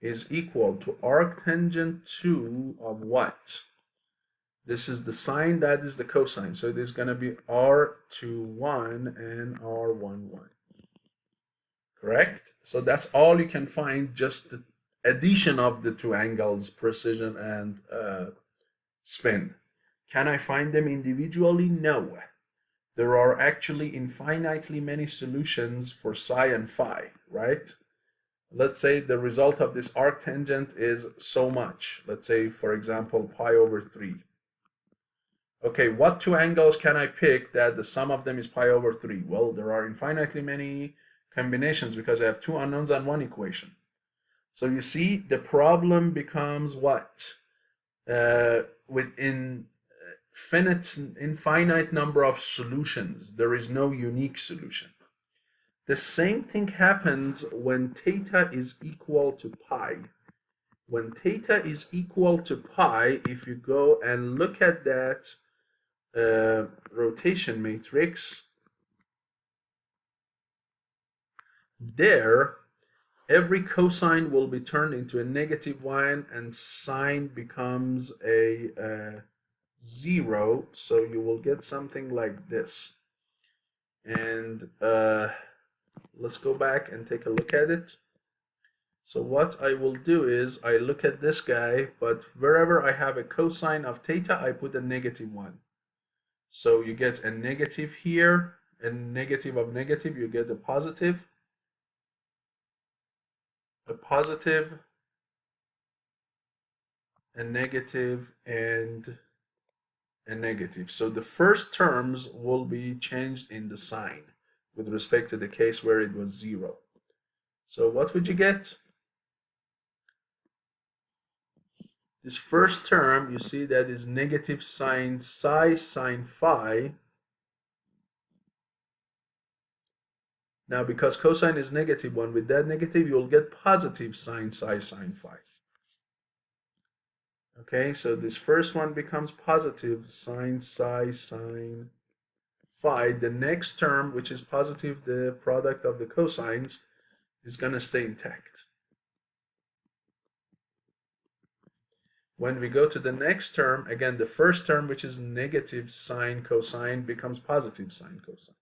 is equal to arctangent 2 of what? This is the sine, that is the cosine. So there's going to be R21 and R11. Correct? So that's all you can find, just the addition of the two angles, precision and spin. Can I find them individually? No. There are actually infinitely many solutions for psi and phi, right? Let's say the result of this arctangent is so much. Let's say, for example, pi over 3. Okay, what two angles can I pick that the sum of them is pi over 3? Well, there are infinitely many combinations because I have two unknowns and one equation. So you see, the problem becomes what? With infinite number of solutions, there is no unique solution. The same thing happens when theta is equal to pi. When theta is equal to pi, if you go and look at that rotation matrix, there every cosine will be turned into a negative one and sine becomes a 0, so you will get something like this. And let's go back and take a look at it. So what I will do is I look at this guy, but wherever I have a cosine of theta, I put a -1. So you get a negative here, and negative of negative, you get a positive, a negative, and a negative. So the first terms will be changed in the sign with respect to the case where it was 0. So what would you get? This first term, you see that is negative sine psi sine phi. Now, because cosine is -1, with that negative, you'll get positive sine psi sine phi. Okay, so this first one becomes positive sine psi sine phi. The next term, which is positive, the product of the cosines, is going to stay intact. When we go to the next term, again, the first term, which is negative sine cosine, becomes positive sine cosine.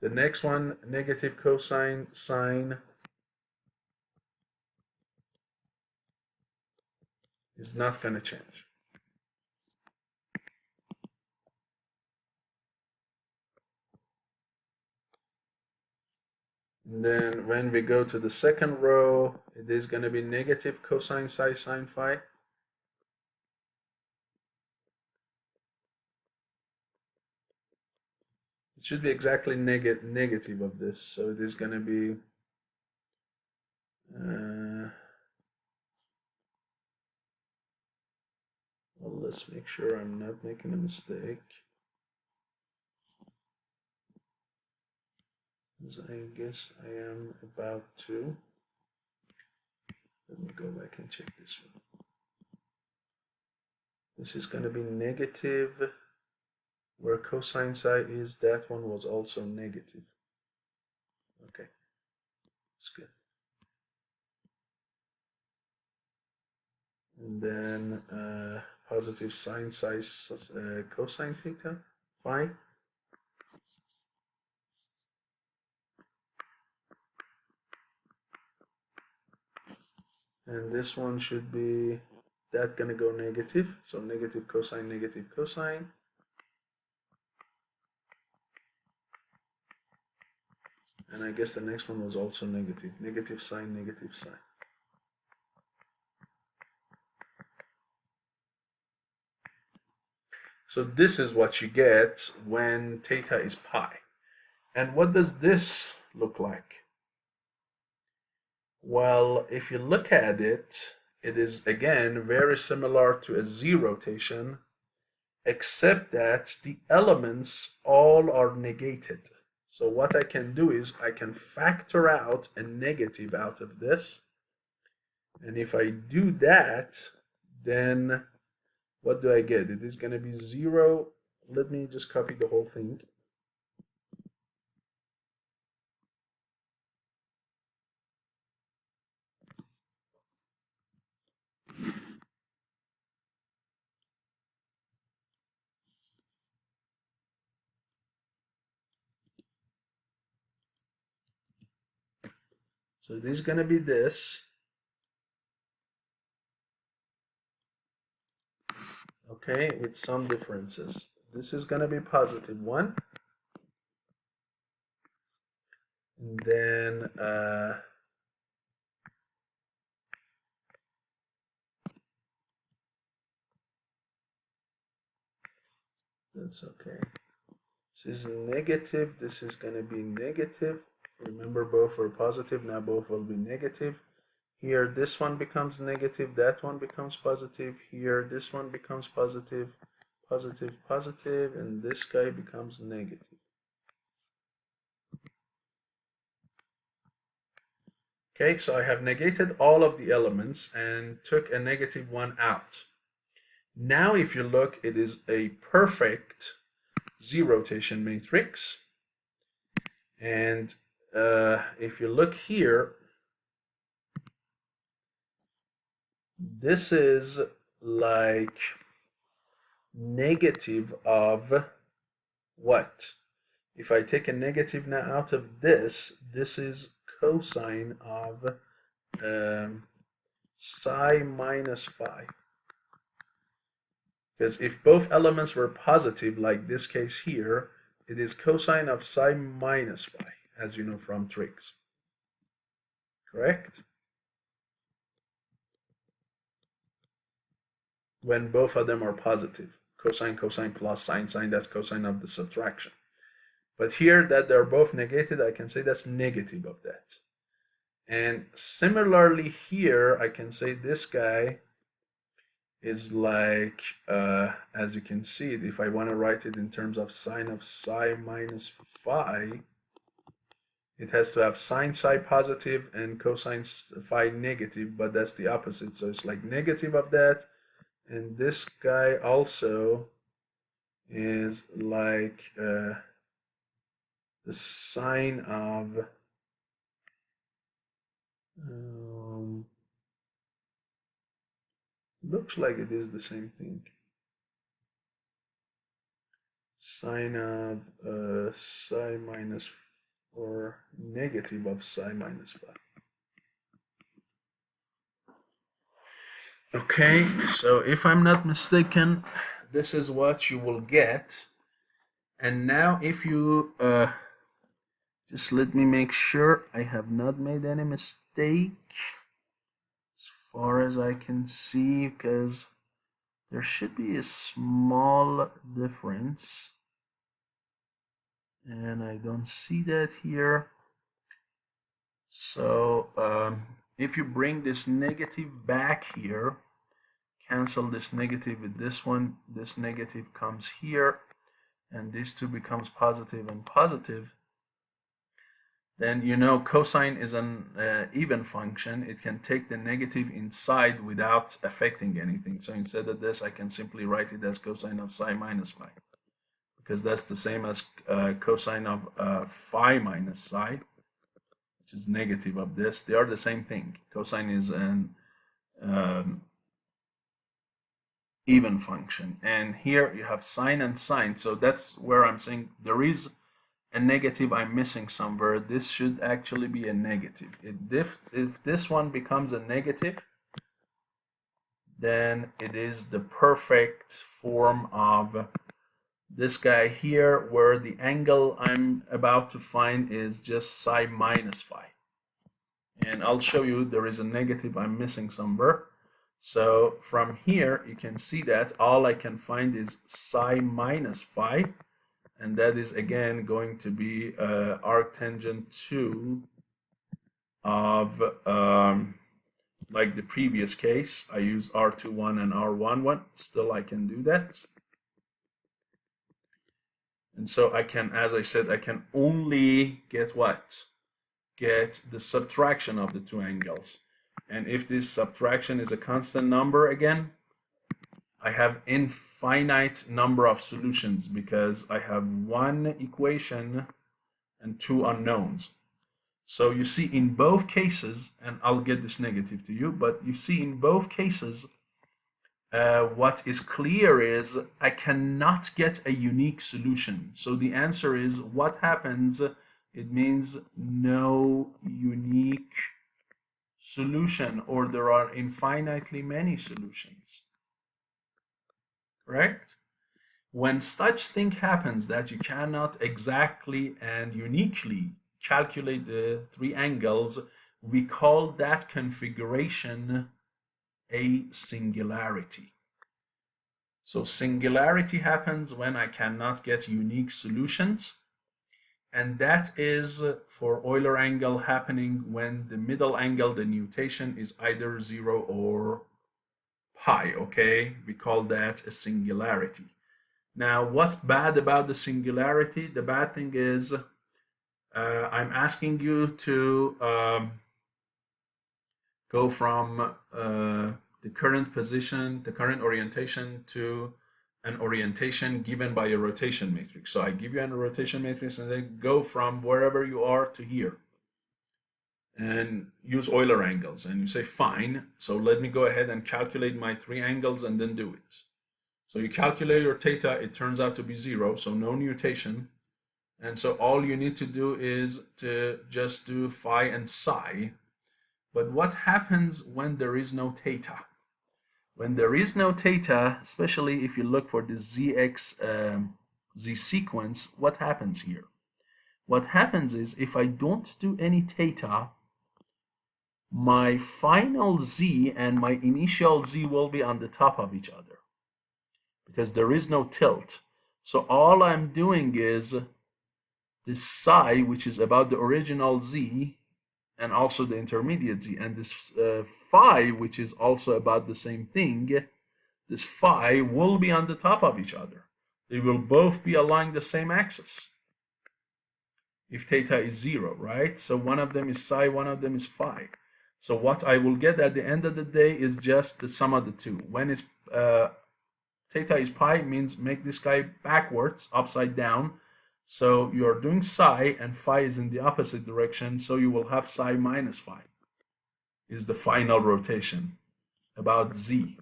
The next one, negative cosine sine, is not going to change. And then when we go to the second row, it is going to be negative cosine psi sine phi. It should be exactly negative of this. So it is going to be well, let's make sure I'm not making a mistake. As I guess I am about to. Let me go back and check this one. This is going to be negative. Where cosine psi is, that one was also negative. Okay, that's good. And then positive sine psi cosine theta phi. And this one should be that gonna go negative, so negative cosine, negative cosine. And I guess the next one was also negative, negative sine, negative sine. So this is what you get when theta is pi. And what does this look like? Well, if you look at it, it is again very similar to a Z rotation, except that the elements all are negated. So what I can do is I can factor out a negative out of this. And if I do that, then what do I get? It is going to be 0. Let me just copy the whole thing. So this is going to be this. Okay, with some differences. This is going to be positive 1. And then that's okay. This is negative. This is going to be negative. Remember, both were positive. Now both will be negative. Here, this one becomes negative. That one becomes positive. Here, this one becomes positive, positive, positive, and this guy becomes negative. Okay, so I have negated all of the elements and took a -1 out. Now, if you look, it is a perfect Z rotation matrix. And if you look here, this is like negative of what? if I take a negative now out of this, this is cosine of psi minus phi. Because if both elements were positive, like this case here, it is cosine of psi minus phi, as you know from trigs. Correct? When both of them are positive. Cosine, cosine plus sine, sine, that's cosine of the subtraction. But here that they're both negated, I can say that's negative of that. And similarly here, I can say this guy is like, as you can see it, if I want to write it in terms of sine of psi minus phi, it has to have sine psi positive and cosine phi negative, but that's the opposite. So it's like negative of that. And this guy also is like the sine of looks like it is the same thing. Sine of psi minus or negative of psi minus phi. Okay, so if I'm not mistaken, this is what you will get. And now if you just let me make sure I have not made any mistake as far as I can see, because there should be a small difference and I don't see that here. So if you bring this negative back here, cancel this negative with this one, this negative comes here, and these two becomes positive and positive, then you know cosine is an even function. It can take the negative inside without affecting anything. So instead of this, I can simply write it as cosine of psi minus phi, because that's the same as cosine of phi minus psi, which is negative of this. They are the same thing. Cosine is an even function, and here you have sine and sine. So that's where I'm saying there is a negative I'm missing somewhere. This should actually be a negative. If this one becomes a negative, then it is the perfect form of this guy here, where the angle I'm about to find is just psi minus phi. And I'll show you there is a negative I'm missing somewhere. So from here, you can see that all I can find is psi minus phi, and that is again going to be arctangent 2 of, like the previous case, I used R21 and R11, still I can do that. And so I can, as I said, I can only get what? Get the subtraction of the two angles. And if this subtraction is a constant number again, I have infinite number of solutions, because I have one equation and two unknowns. So you see in both cases, and I'll get this negative to you, but you see in both cases, what is clear is I cannot get a unique solution. So the answer is, what happens? It means no unique solution, or there are infinitely many solutions. Correct? When such thing happens that you cannot exactly and uniquely calculate the three angles, we call that configuration a singularity. So singularity happens when I cannot get unique solutions, and that is for Euler angle happening when the middle angle, the notation, is either 0 or pi. Okay, we call that a singularity. Now, what's bad about the singularity? The bad thing is I'm asking you to go from the current position, the current orientation, to an orientation given by a rotation matrix. So I give you a rotation matrix and then go from wherever you are to here and use Euler angles. And you say, fine, so let me go ahead and calculate my three angles and then do it. So you calculate your theta, it turns out to be 0, so no nutation. And so all you need to do is to just do phi and psi. But what happens when there is no theta? When there is no theta, especially if you look for the zx z sequence, what happens here? What happens is if I don't do any theta, my final z and my initial z will be on the top of each other because there is no tilt. So all I'm doing is this psi, which is about the original z and also the intermediate z, and this phi, which is also about the same thing, this phi will be on the top of each other. They will both be along the same axis if theta is 0, right? So one of them is psi, one of them is phi. So what I will get at the end of the day is just the sum of the two. When it's theta is pi, means make this guy backwards, upside down. So you're doing psi and phi is in the opposite direction, so you will have psi minus phi is the final rotation about z,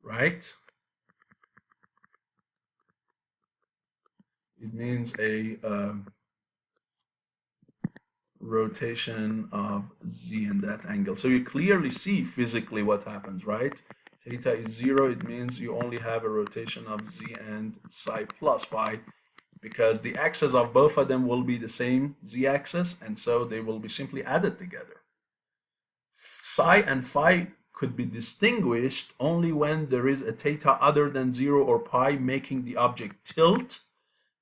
right? It means a rotation of z in that angle. So you clearly see physically what happens, right? Theta is 0, it means you only have a rotation of z and psi plus phi, because the axes of both of them will be the same z-axis, and so they will be simply added together. Psi and phi could be distinguished only when there is a theta other than 0 or pi making the object tilt,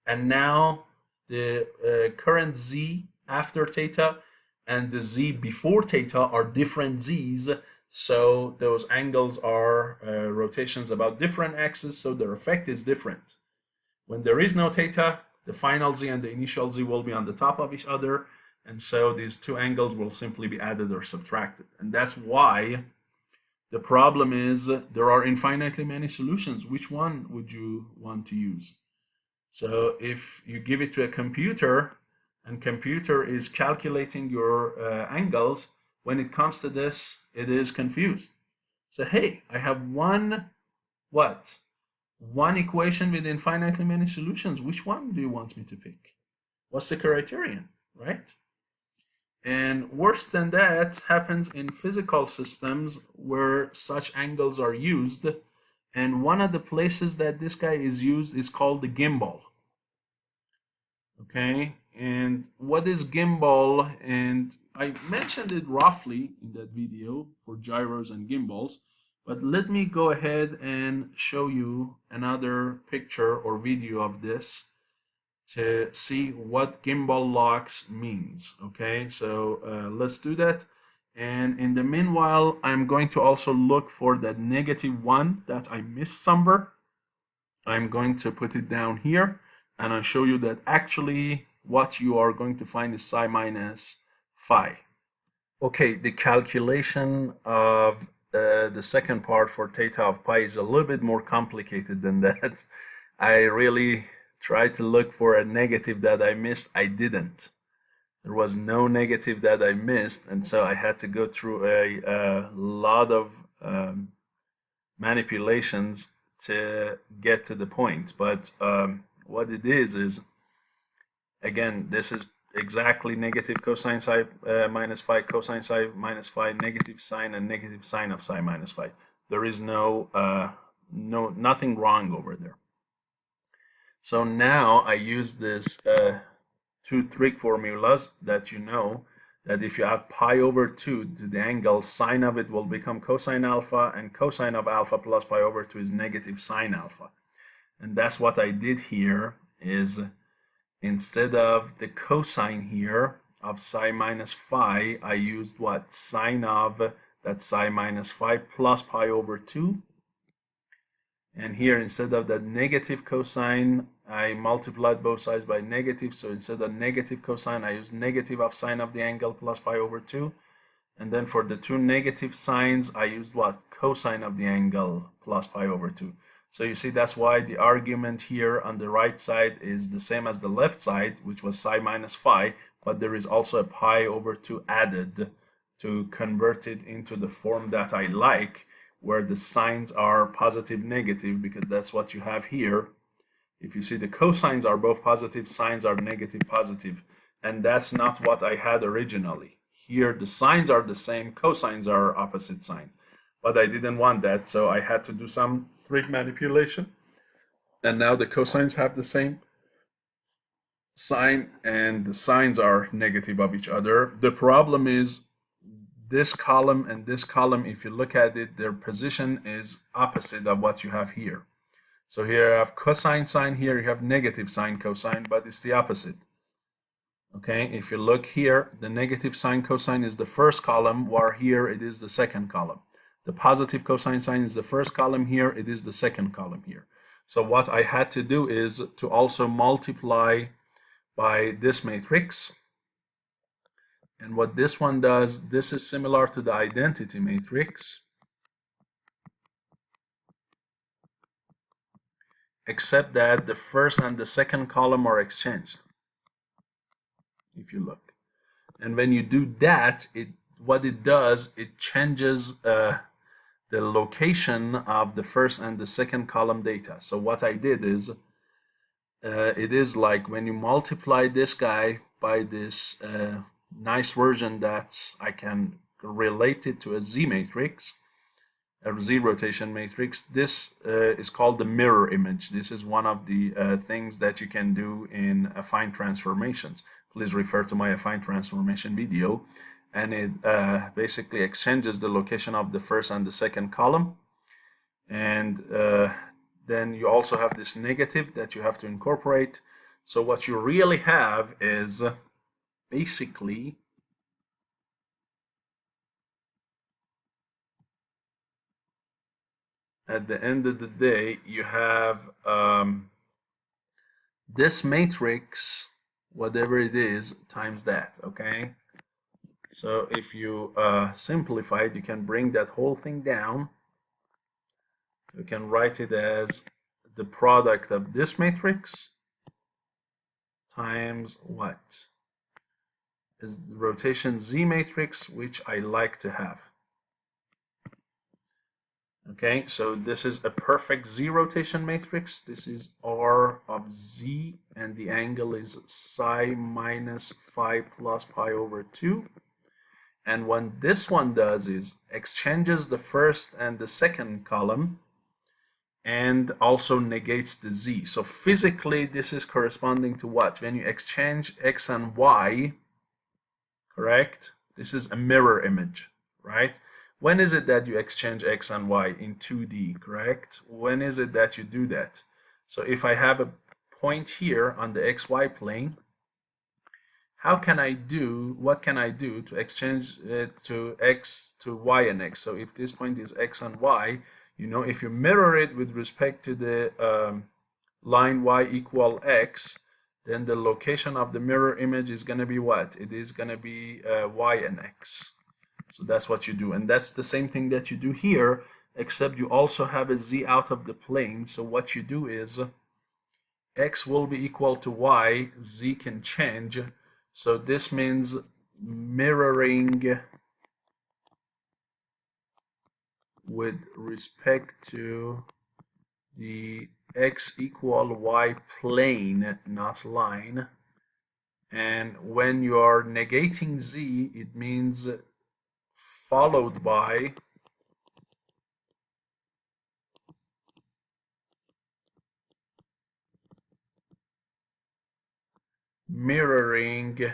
and now the current z after theta and the z before theta are different z's, so those angles are rotations about different axes, so their effect is different. When there is no theta, the final z and the initial z will be on the top of each other, and so these two angles will simply be added or subtracted. And that's why the problem is there are infinitely many solutions. Which one would you want to use? So if you give it to a computer and computer is calculating your angles, when it comes to this, it is confused. So hey, I have one equation with infinitely many solutions. Which one do you want me to pick? What's the criterion, right? And worse than that happens in physical systems where such angles are used. And one of the places that this guy is used is called the gimbal. Okay, and what is gimbal? And I mentioned it roughly in that video for gyros and gimbals, but let me go ahead and show you another picture or video of this to see what gimbal locks means. Okay, so let's do that. And in the meanwhile, I'm going to also look for that -1 that I missed somewhere. I'm going to put it down here, and I'll show you that actually what you are going to find is psi minus phi. Okay, the calculation of the second part for theta of pi is a little bit more complicated than that. I really tried to look for a negative that I missed. I didn't. There was no negative that I missed, and so I had to go through a lot of manipulations to get to the point. But what it is again, this is exactly negative cosine psi minus phi, cosine psi minus phi, negative sine and negative sine of psi minus phi. There is nothing wrong over there. So now I use this two trig formulas that you know, that if you have pi over 2 to the angle, sine of it will become cosine alpha, and cosine of alpha plus pi over 2 is negative sine alpha. And that's what I did here, is instead of the cosine here of psi minus phi, I used what? Sine of that psi minus phi plus pi over 2. And here, instead of that negative cosine, I multiplied both sides by negative. So instead of negative cosine, I use negative of sine of the angle plus pi over 2. And then for the two negative signs, I used what? Cosine of the angle plus pi over 2. So you see, that's why the argument here on the right side is the same as the left side, which was psi minus phi, but there is also a pi over 2 added to convert it into the form that I like, where the signs are positive, negative, because that's what you have here. If you see, the cosines are both positive, sines are negative positive, and that's not what I had originally. Here the sines are the same, cosines are opposite signs, but I didn't want that, so I had to do some trig manipulation, and now the cosines have the same sign and the sines are negative of each other. The problem is this column and this column, if you look at it, their position is opposite of what you have here. So here you have cosine sine, here you have negative sine cosine, but it's the opposite. Okay, if you look here, the negative sine cosine is the first column, while here it is the second column. The positive cosine sine is the first column, here it is the second column here. So what I had to do is to also multiply by this matrix. And what this one does, this is similar to the identity matrix, except that the first and the second column are exchanged, if you look. And when you do that, what it does, it changes the location of the first and the second column data. So what I did is, it is like when you multiply this guy by this nice version that I can relate it to a Z matrix, a Z rotation matrix. This is called the mirror image. This is one of the things that you can do in affine transformations. Please refer to my affine transformation video. And it basically exchanges the location of the first and the second column. And then you also have this negative that you have to incorporate. So what you really have is basically at the end of the day, you have this matrix, whatever it is, times that, okay? So if you simplify it, you can bring that whole thing down. You can write it as the product of this matrix times what? Is the rotation Z matrix, which I like to have. Okay, so this is a perfect Z rotation matrix. This is R of Z, and the angle is psi minus phi plus pi over 2. And what this one does is exchanges the first and the second column and also negates the Z. So physically, this is corresponding to what? When you exchange X and Y, correct? This is a mirror image, right? When is it that you exchange X and Y in 2D, correct? When is it that you do that? So if I have a point here on the XY plane, what can I do to exchange it to X, to Y and X? So if this point is X and Y, you know, if you mirror it with respect to the line Y equal X, then the location of the mirror image is going to be what? It is going to be Y and X. So that's what you do. And that's the same thing that you do here, except you also have a Z out of the plane. So what you do is X will be equal to Y, Z can change. So this means mirroring with respect to the X equal Y plane, not line. And when you are negating Z, it means followed by mirroring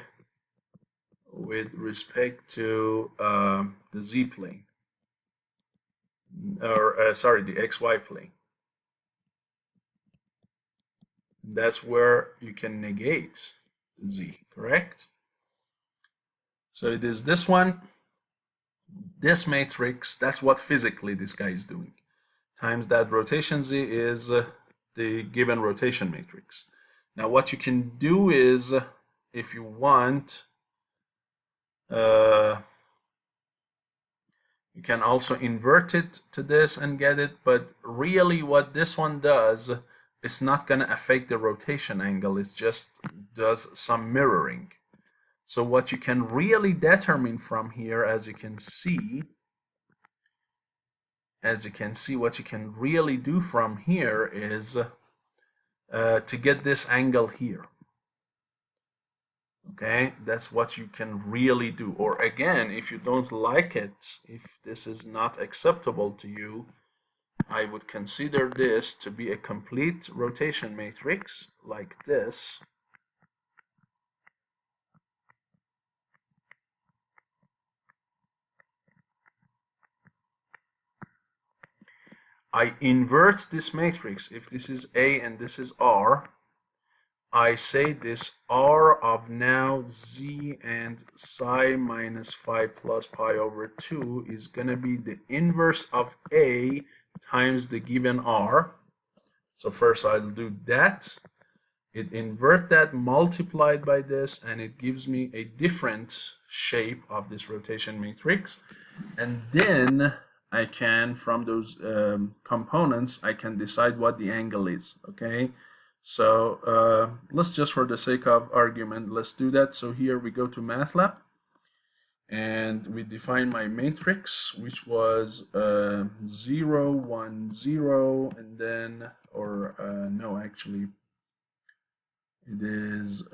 with respect to the Z plane, or sorry, the XY plane. That's where you can negate Z, correct? So it is this one, this matrix, that's what physically this guy is doing, times that rotation Z is the given rotation matrix. Now what you can do is, if you want, you can also invert it to this and get it, but really what this one does, it's not going to affect the rotation angle, it just does some mirroring. So what you can really determine from here, as you can see, what you can really do from here is to get this angle here. Okay, that's what you can really do. Or again, if you don't like it, if this is not acceptable to you, I would consider this to be a complete rotation matrix like this. I invert this matrix. If this is A and this is R, I say this R of now Z and psi minus phi plus pi over 2 is going to be the inverse of A times the given R. So first I'll do that. It invert that multiplied by this, and it gives me a different shape of this rotation matrix. And then I can, from those components, I can decide what the angle is. Okay. So let's just, for the sake of argument, let's do that. So here we go to MATLAB, and we define my matrix, which was 0, 1, 0, and then, or no, actually, it is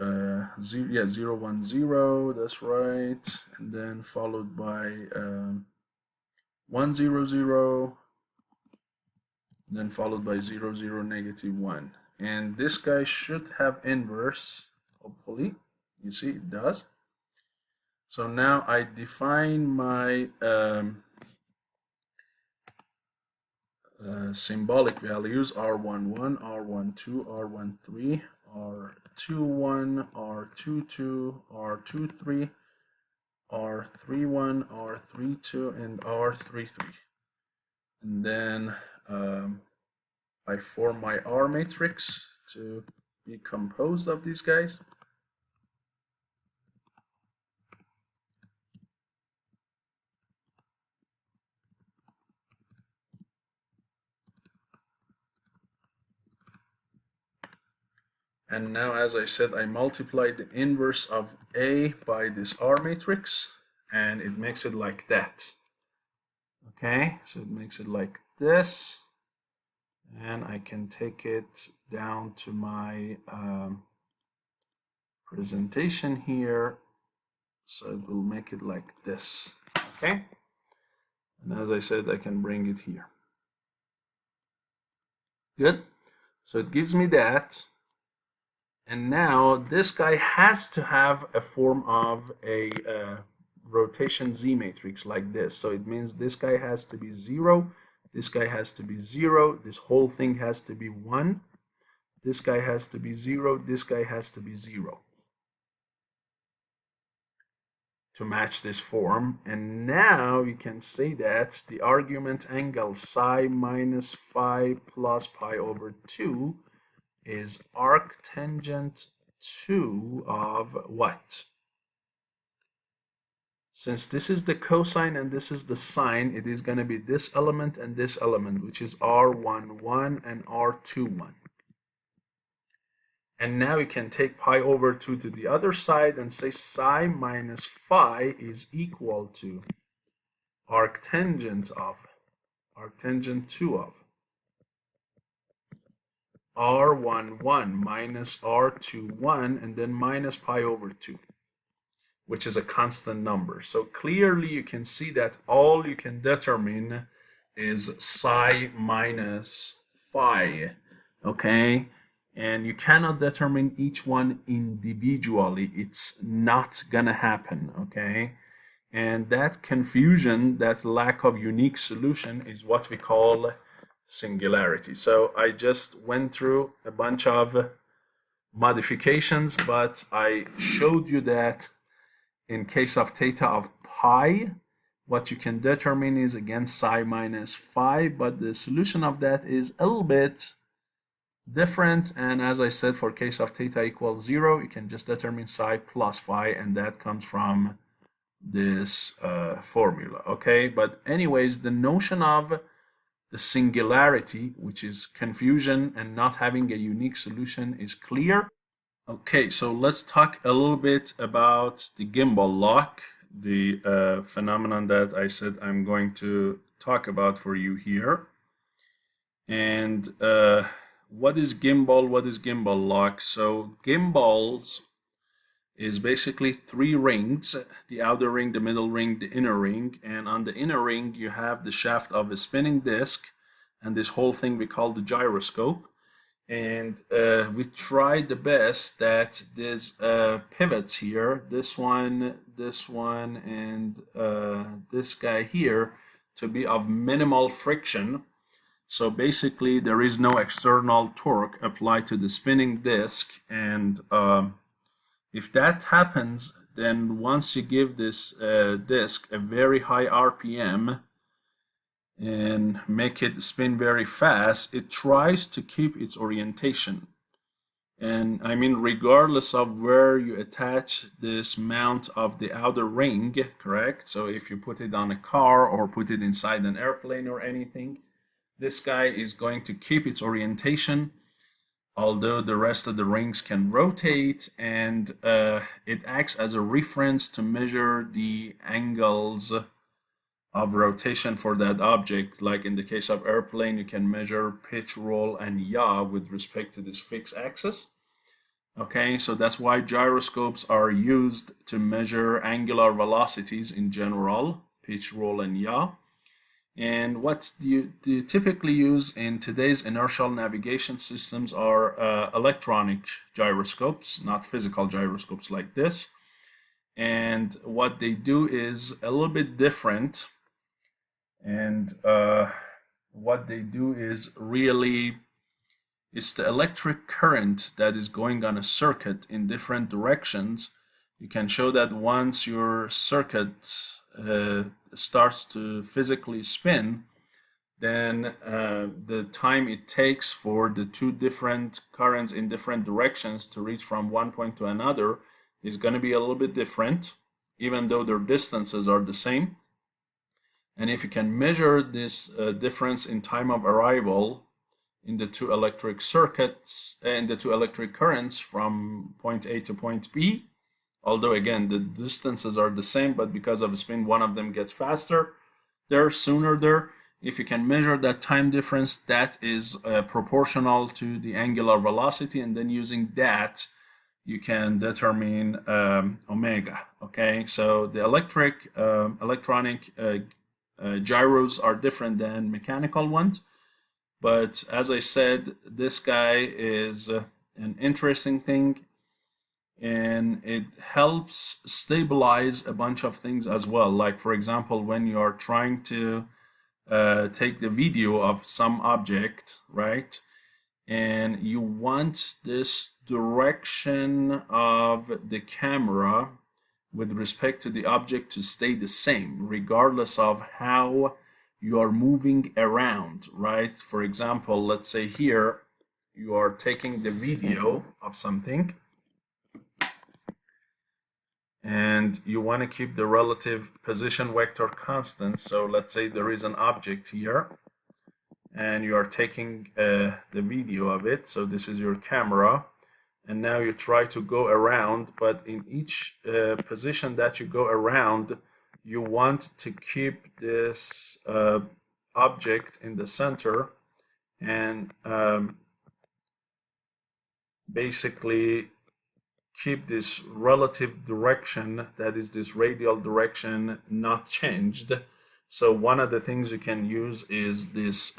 0, 1, 0, that's right, and then followed by 1, 0, 0, then followed by 0, 0, negative 1. And this guy should have inverse, hopefully. You see, it does. So now I define my symbolic values, R11, R12, R13, R21, R22, R23, R31, R32, and R33. And then I form my R matrix to be composed of these guys. And now, as I said, I multiplied the inverse of A by this R matrix, and it makes it like that. Okay, so it makes it like this. And I can take it down to my presentation here. So it will make it like this. Okay, and as I said, I can bring it here. Good. So it gives me that. And now this guy has to have a form of a rotation Z matrix like this. So it means this guy has to be 0, this guy has to be 0, this whole thing has to be 1, this guy has to be 0, this guy has to be 0 to match this form. And now you can say that the argument angle psi minus phi plus pi over 2 is arctangent 2 of what? Since this is the cosine and this is the sine, it is going to be this element and this element, which is R11 and R21. And now you can take pi over 2 to the other side and say psi minus phi is equal to arctangent 2 of R11 minus R21, and then minus pi over 2, which is a constant number. So clearly you can see that all you can determine is psi minus phi, okay? And you cannot determine each one individually. It's not gonna happen, okay? And that confusion, that lack of unique solution, is what we call singularity. So I just went through a bunch of modifications, but I showed you that in case of theta of pi, what you can determine is again psi minus phi, but the solution of that is a little bit different. And as I said, for case of theta equals 0, you can just determine psi plus phi, and that comes from this formula, okay? But anyways, the notion of the singularity, which is confusion and not having a unique solution, is clear. Okay, so let's talk a little bit about the gimbal lock, the phenomenon that I said I'm going to talk about for you here. And what is gimbal? What is gimbal lock? So gimbals is basically three rings, the outer ring, the middle ring, the inner ring. And on the inner ring, you have the shaft of a spinning disc, and this whole thing we call the gyroscope. And we tried the best that there's pivots here, this one, and this guy here, to be of minimal friction. So basically, there is no external torque applied to the spinning disc, and if that happens, then once you give this disc a very high RPM and make it spin very fast, it tries to keep its orientation. And I mean, regardless of where you attach this mount of the outer ring, correct? So if you put it on a car or put it inside an airplane or anything, this guy is going to keep its orientation, although the rest of the rings can rotate, and it acts as a reference to measure the angles of rotation for that object. Like in the case of airplane, you can measure pitch, roll, and yaw with respect to this fixed axis. Okay, so that's why gyroscopes are used to measure angular velocities in general, pitch, roll, and yaw. And what you typically use in today's inertial navigation systems are electronic gyroscopes, not physical gyroscopes like this. And what they do is a little bit different. And what they do is really, it's the electric current that is going on a circuit in different directions. You can show that once your circuit starts to physically spin, then the time it takes for the two different currents in different directions to reach from one point to another is going to be a little bit different, even though their distances are the same. And if you can measure this difference in time of arrival in the two electric circuits and the two electric currents from point A to point B, although again the distances are the same, but because of a spin one of them gets faster there, sooner there, if you can measure that time difference, that is proportional to the angular velocity, and then using that you can determine omega. Okay, so the electronic gyros are different than mechanical ones, but as I said, this guy is an interesting thing, and it helps stabilize a bunch of things as well. Like for example, when you are trying to take the video of some object, right, and you want this direction of the camera with respect to the object to stay the same regardless of how you are moving around, right? For example, let's say here you are taking the video of something and you want to keep the relative position vector constant. So let's say there is an object here and you are taking the video of it. So this is your camera, and now you try to go around, but in each position that you go around, you want to keep this object in the center and basically keep this relative direction, that is this radial direction, not changed. So one of the things you can use is this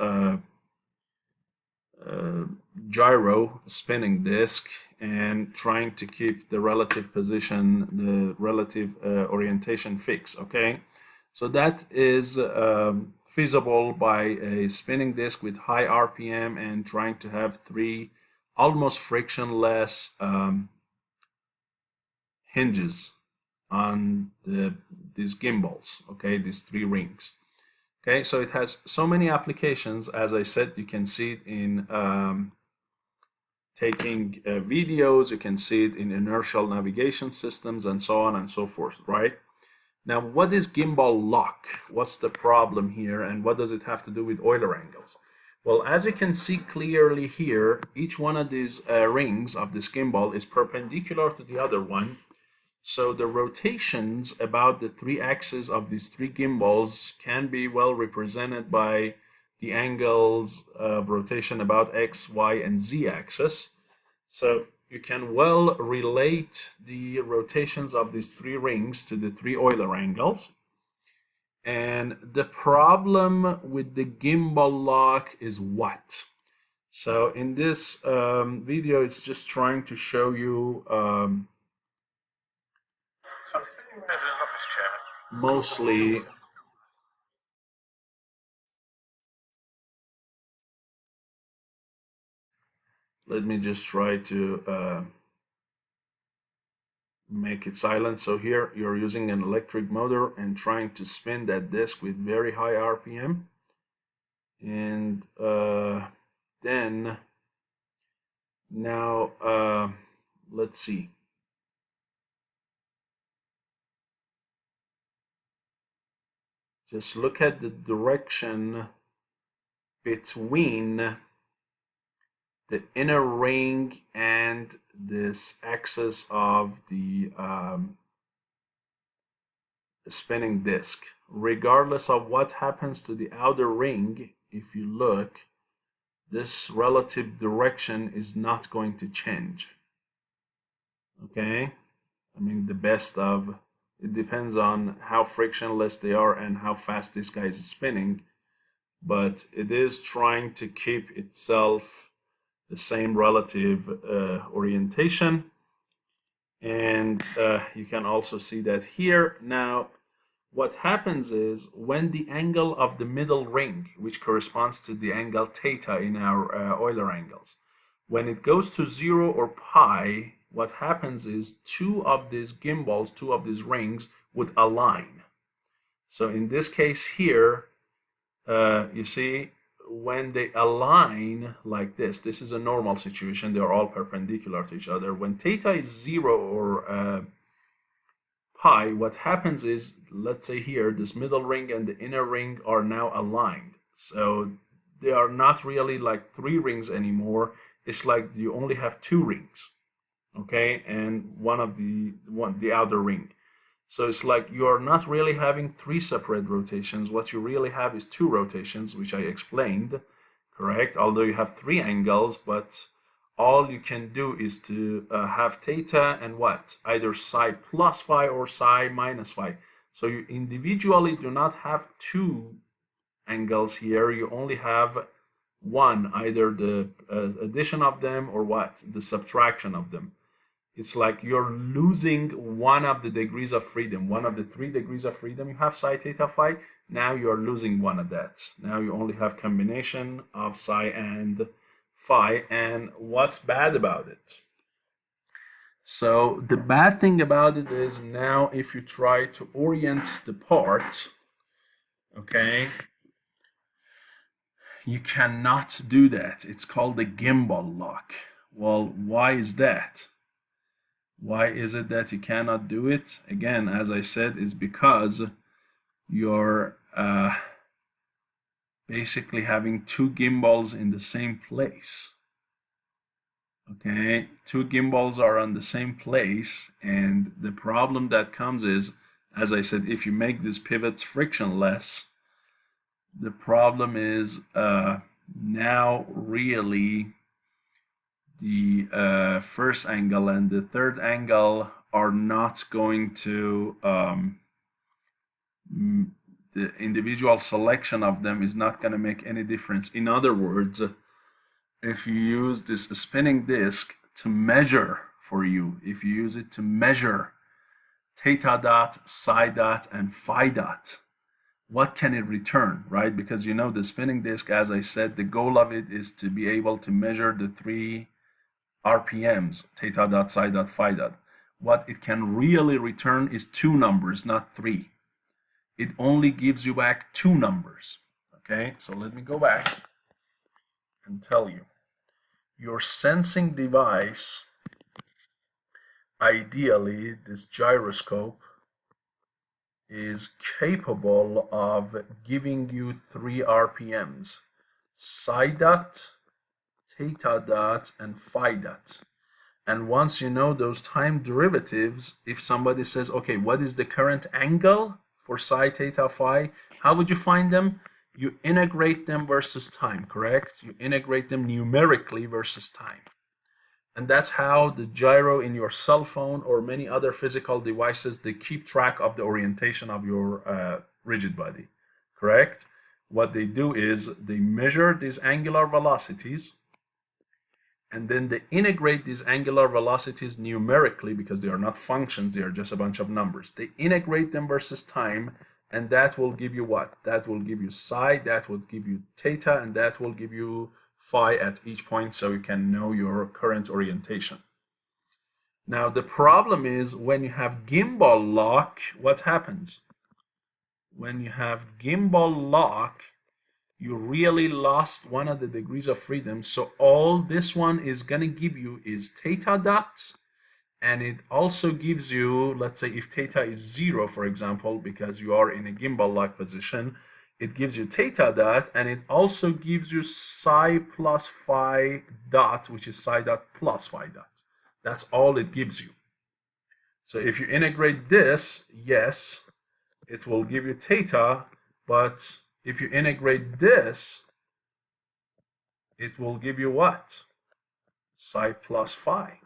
gyro spinning disc and trying to keep the relative position, the relative orientation fixed. Okay, so that is feasible by a spinning disc with high RPM and trying to have three almost frictionless hinges on these gimbals, okay, these three rings. Okay, so it has so many applications. As I said, you can see it in taking videos, you can see it in inertial navigation systems, and so on and so forth, right? Now, what is gimbal lock? What's the problem here, and what does it have to do with Euler angles? Well, as you can see clearly here, each one of these rings of this gimbal is perpendicular to the other one. So the rotations about the three axes of these three gimbals can be well represented by the angles of rotation about x, y, and z axis. So you can well relate the rotations of these three rings to the three Euler angles. And the problem with the gimbal lock is what? So in this video, it's just trying to show you So I'm sitting around in an office chair. mostly let me just try to make it silent. So here you're using an electric motor and trying to spin that disc with very high RPM. And then now let's see. Just look at the direction between the inner ring and this axis of the spinning disc. Regardless of what happens to the outer ring, if you look, this relative direction is not going to change. Okay? I mean, the best of, it depends on how frictionless they are and how fast this guy is spinning, but it is trying to keep itself the same relative orientation. And you can also see that here. Now, what happens is when the angle of the middle ring, which corresponds to the angle theta in our Euler angles, when it goes to 0 or pi, what happens is two of these gimbals, two of these rings would align. So in this case here, you see, when they align like this is a normal situation. They're all perpendicular to each other. When theta is 0 or pi, what happens is, let's say here, this middle ring and the inner ring are now aligned. So they are not really like three rings anymore. It's like you only have two rings, okay, and one of the outer ring. So it's like you're not really having three separate rotations. What you really have is two rotations, which I explained, correct? Although you have three angles, but all you can do is to have theta and what? Either psi plus phi or psi minus phi. So you individually do not have two angles here. You only have one, either the addition of them or what? The subtraction of them. It's like you're losing one of the degrees of freedom, one of the 3 degrees of freedom. You have psi, theta, phi. Now you're losing one of that. Now you only have combination of psi and phi. And what's bad about it? So the bad thing about it is now if you try to orient the part, okay, you cannot do that. It's called the gimbal lock. Well, why is that? Why is it that you cannot do it? Again, as I said, is because you're basically having two gimbals in the same place. Okay, two gimbals are on the same place, and the problem that comes is, as I said, if you make these pivots frictionless, the problem is now really the first angle and the third angle are not going to, the individual selection of them is not going to make any difference. In other words, if you use this spinning disc to measure for you, if you use it to measure theta dot, psi dot, and phi dot, what can it return, right? Because you know the spinning disc, as I said, the goal of it is to be able to measure the three RPMs, theta dot, psi dot, phi dot. What it can really return is two numbers, not three. It only gives you back two numbers. Okay, so let me go back and tell you. Your sensing device, ideally this gyroscope, is capable of giving you three RPMs, psi dot, theta dot, and phi dot. And once you know those time derivatives, if somebody says, okay, what is the current angle for psi, theta, phi, how would you find them? you integrate them versus time, correct? You integrate them numerically versus time. And that's how the gyro in your cell phone or many other physical devices, they keep track of the orientation of your rigid body, correct? What they do is they measure these angular velocities, and then they integrate these angular velocities numerically because they are not functions, they are just a bunch of numbers. They integrate them versus time, and that will give you what? That will give you psi, that will give you theta, and that will give you phi at each point, so you can know your current orientation. Now the problem is when you have gimbal lock, what happens? When you have gimbal lock, you really lost one of the degrees of freedom. So all this one is going to give you is theta dot, and it also gives you, let's say if theta is 0, for example, because you are in a gimbal lock position, it gives you theta dot, and it also gives you psi plus phi dot, which is psi dot plus phi dot. That's all it gives you. So if you integrate this, yes, it will give you theta, but if you integrate this, it will give you what? Psi plus phi.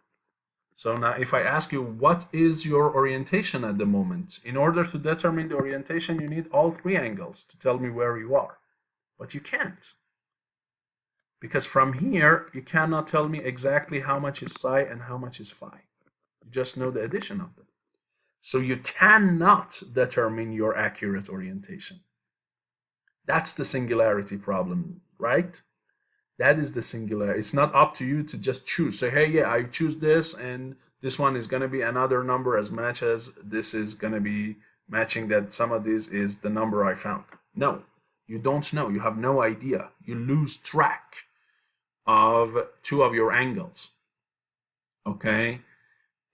So now if I ask you, what is your orientation at the moment? In order to determine the orientation, you need all three angles to tell me where you are. But you can't. Because from here, you cannot tell me exactly how much is psi and how much is phi. You just know the addition of them. So you cannot determine your accurate orientation. That's the singularity problem, right? That is the singularity. It's not up to you to just choose. Say, hey, yeah, I choose this, and this one is going to be another number as much as this is going to be matching that some of this is the number I found. No, you don't know. You have no idea. You lose track of two of your angles. Okay?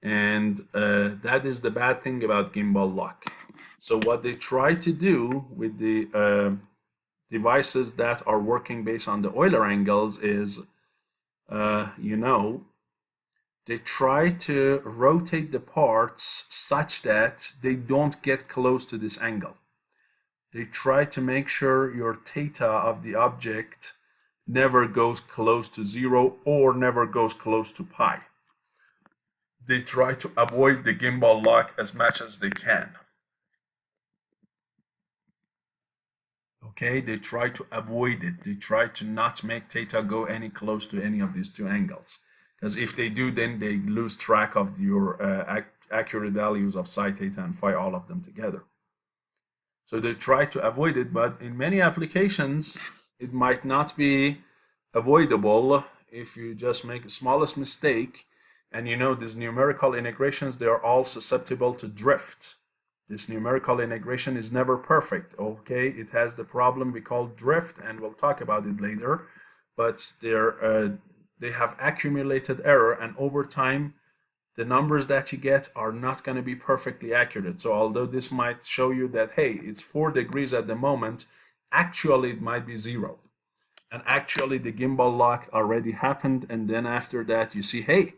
And that is the bad thing about gimbal lock. So what they try to do with the devices that are working based on the Euler angles is, they try to rotate the parts such that they don't get close to this angle. They try to make sure your theta of the object never goes close to 0 or never goes close to pi. They try to avoid the gimbal lock as much as they can. Okay, they try to avoid it. They try to not make theta go any close to any of these two angles. Because if they do, then they lose track of your accurate values of psi, theta, and phi, all of them together. So they try to avoid it, but in many applications, it might not be avoidable if you just make the smallest mistake. And these numerical integrations, they are all susceptible to drift. This numerical integration is never perfect, okay? It has the problem we call drift, and we'll talk about it later. But they have accumulated error, and over time, the numbers that you get are not going to be perfectly accurate. So although this might show you that, hey, it's 4 degrees at the moment, actually it might be 0. And actually the gimbal lock already happened, and then after that you see, hey,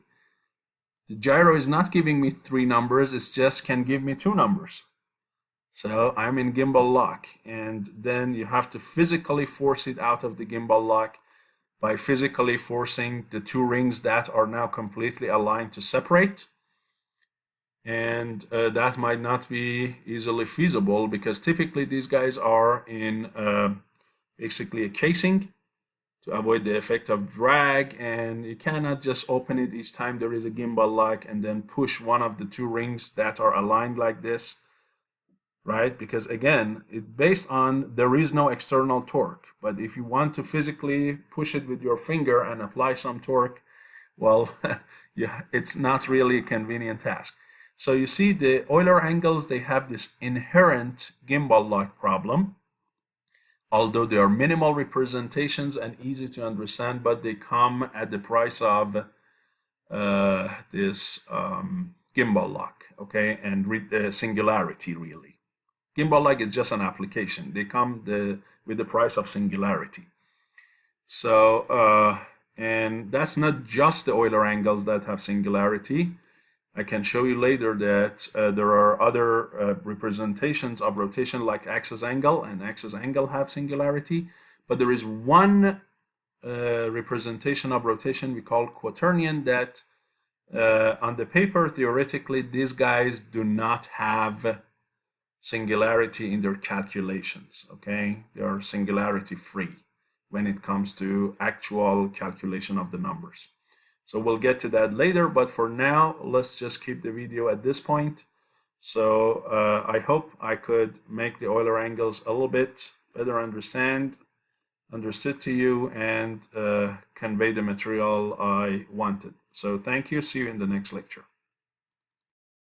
the gyro is not giving me 3 numbers, it just can give me 2 numbers. So I'm in gimbal lock, and then you have to physically force it out of the gimbal lock by physically forcing the 2 rings that are now completely aligned to separate. And that might not be easily feasible because typically these guys are in basically a casing to avoid the effect of drag, and you cannot just open it each time there is a gimbal lock and then push one of the 2 rings that are aligned like this, right? Because again, it's based on there is no external torque. But if you want to physically push it with your finger and apply some torque, well, yeah, it's not really a convenient task. So you see the Euler angles, they have this inherent gimbal lock problem. Although they are minimal representations and easy to understand, but they come at the price of this gimbal lock, okay, and singularity, really. Gimbal lock is just an application. They come with the price of singularity. So, and that's not just the Euler angles that have singularity. I can show you later that there are other representations of rotation like axis angle, and axis angle have singularity, but there is one representation of rotation we call quaternion that on the paper, theoretically, these guys do not have singularity in their calculations, okay? They are singularity free when it comes to actual calculation of the numbers. So we'll get to that later, but for now, let's just keep the video at this point. So I hope I could make the Euler angles a little bit better understood to you, and convey the material I wanted. So thank you. See you in the next lecture.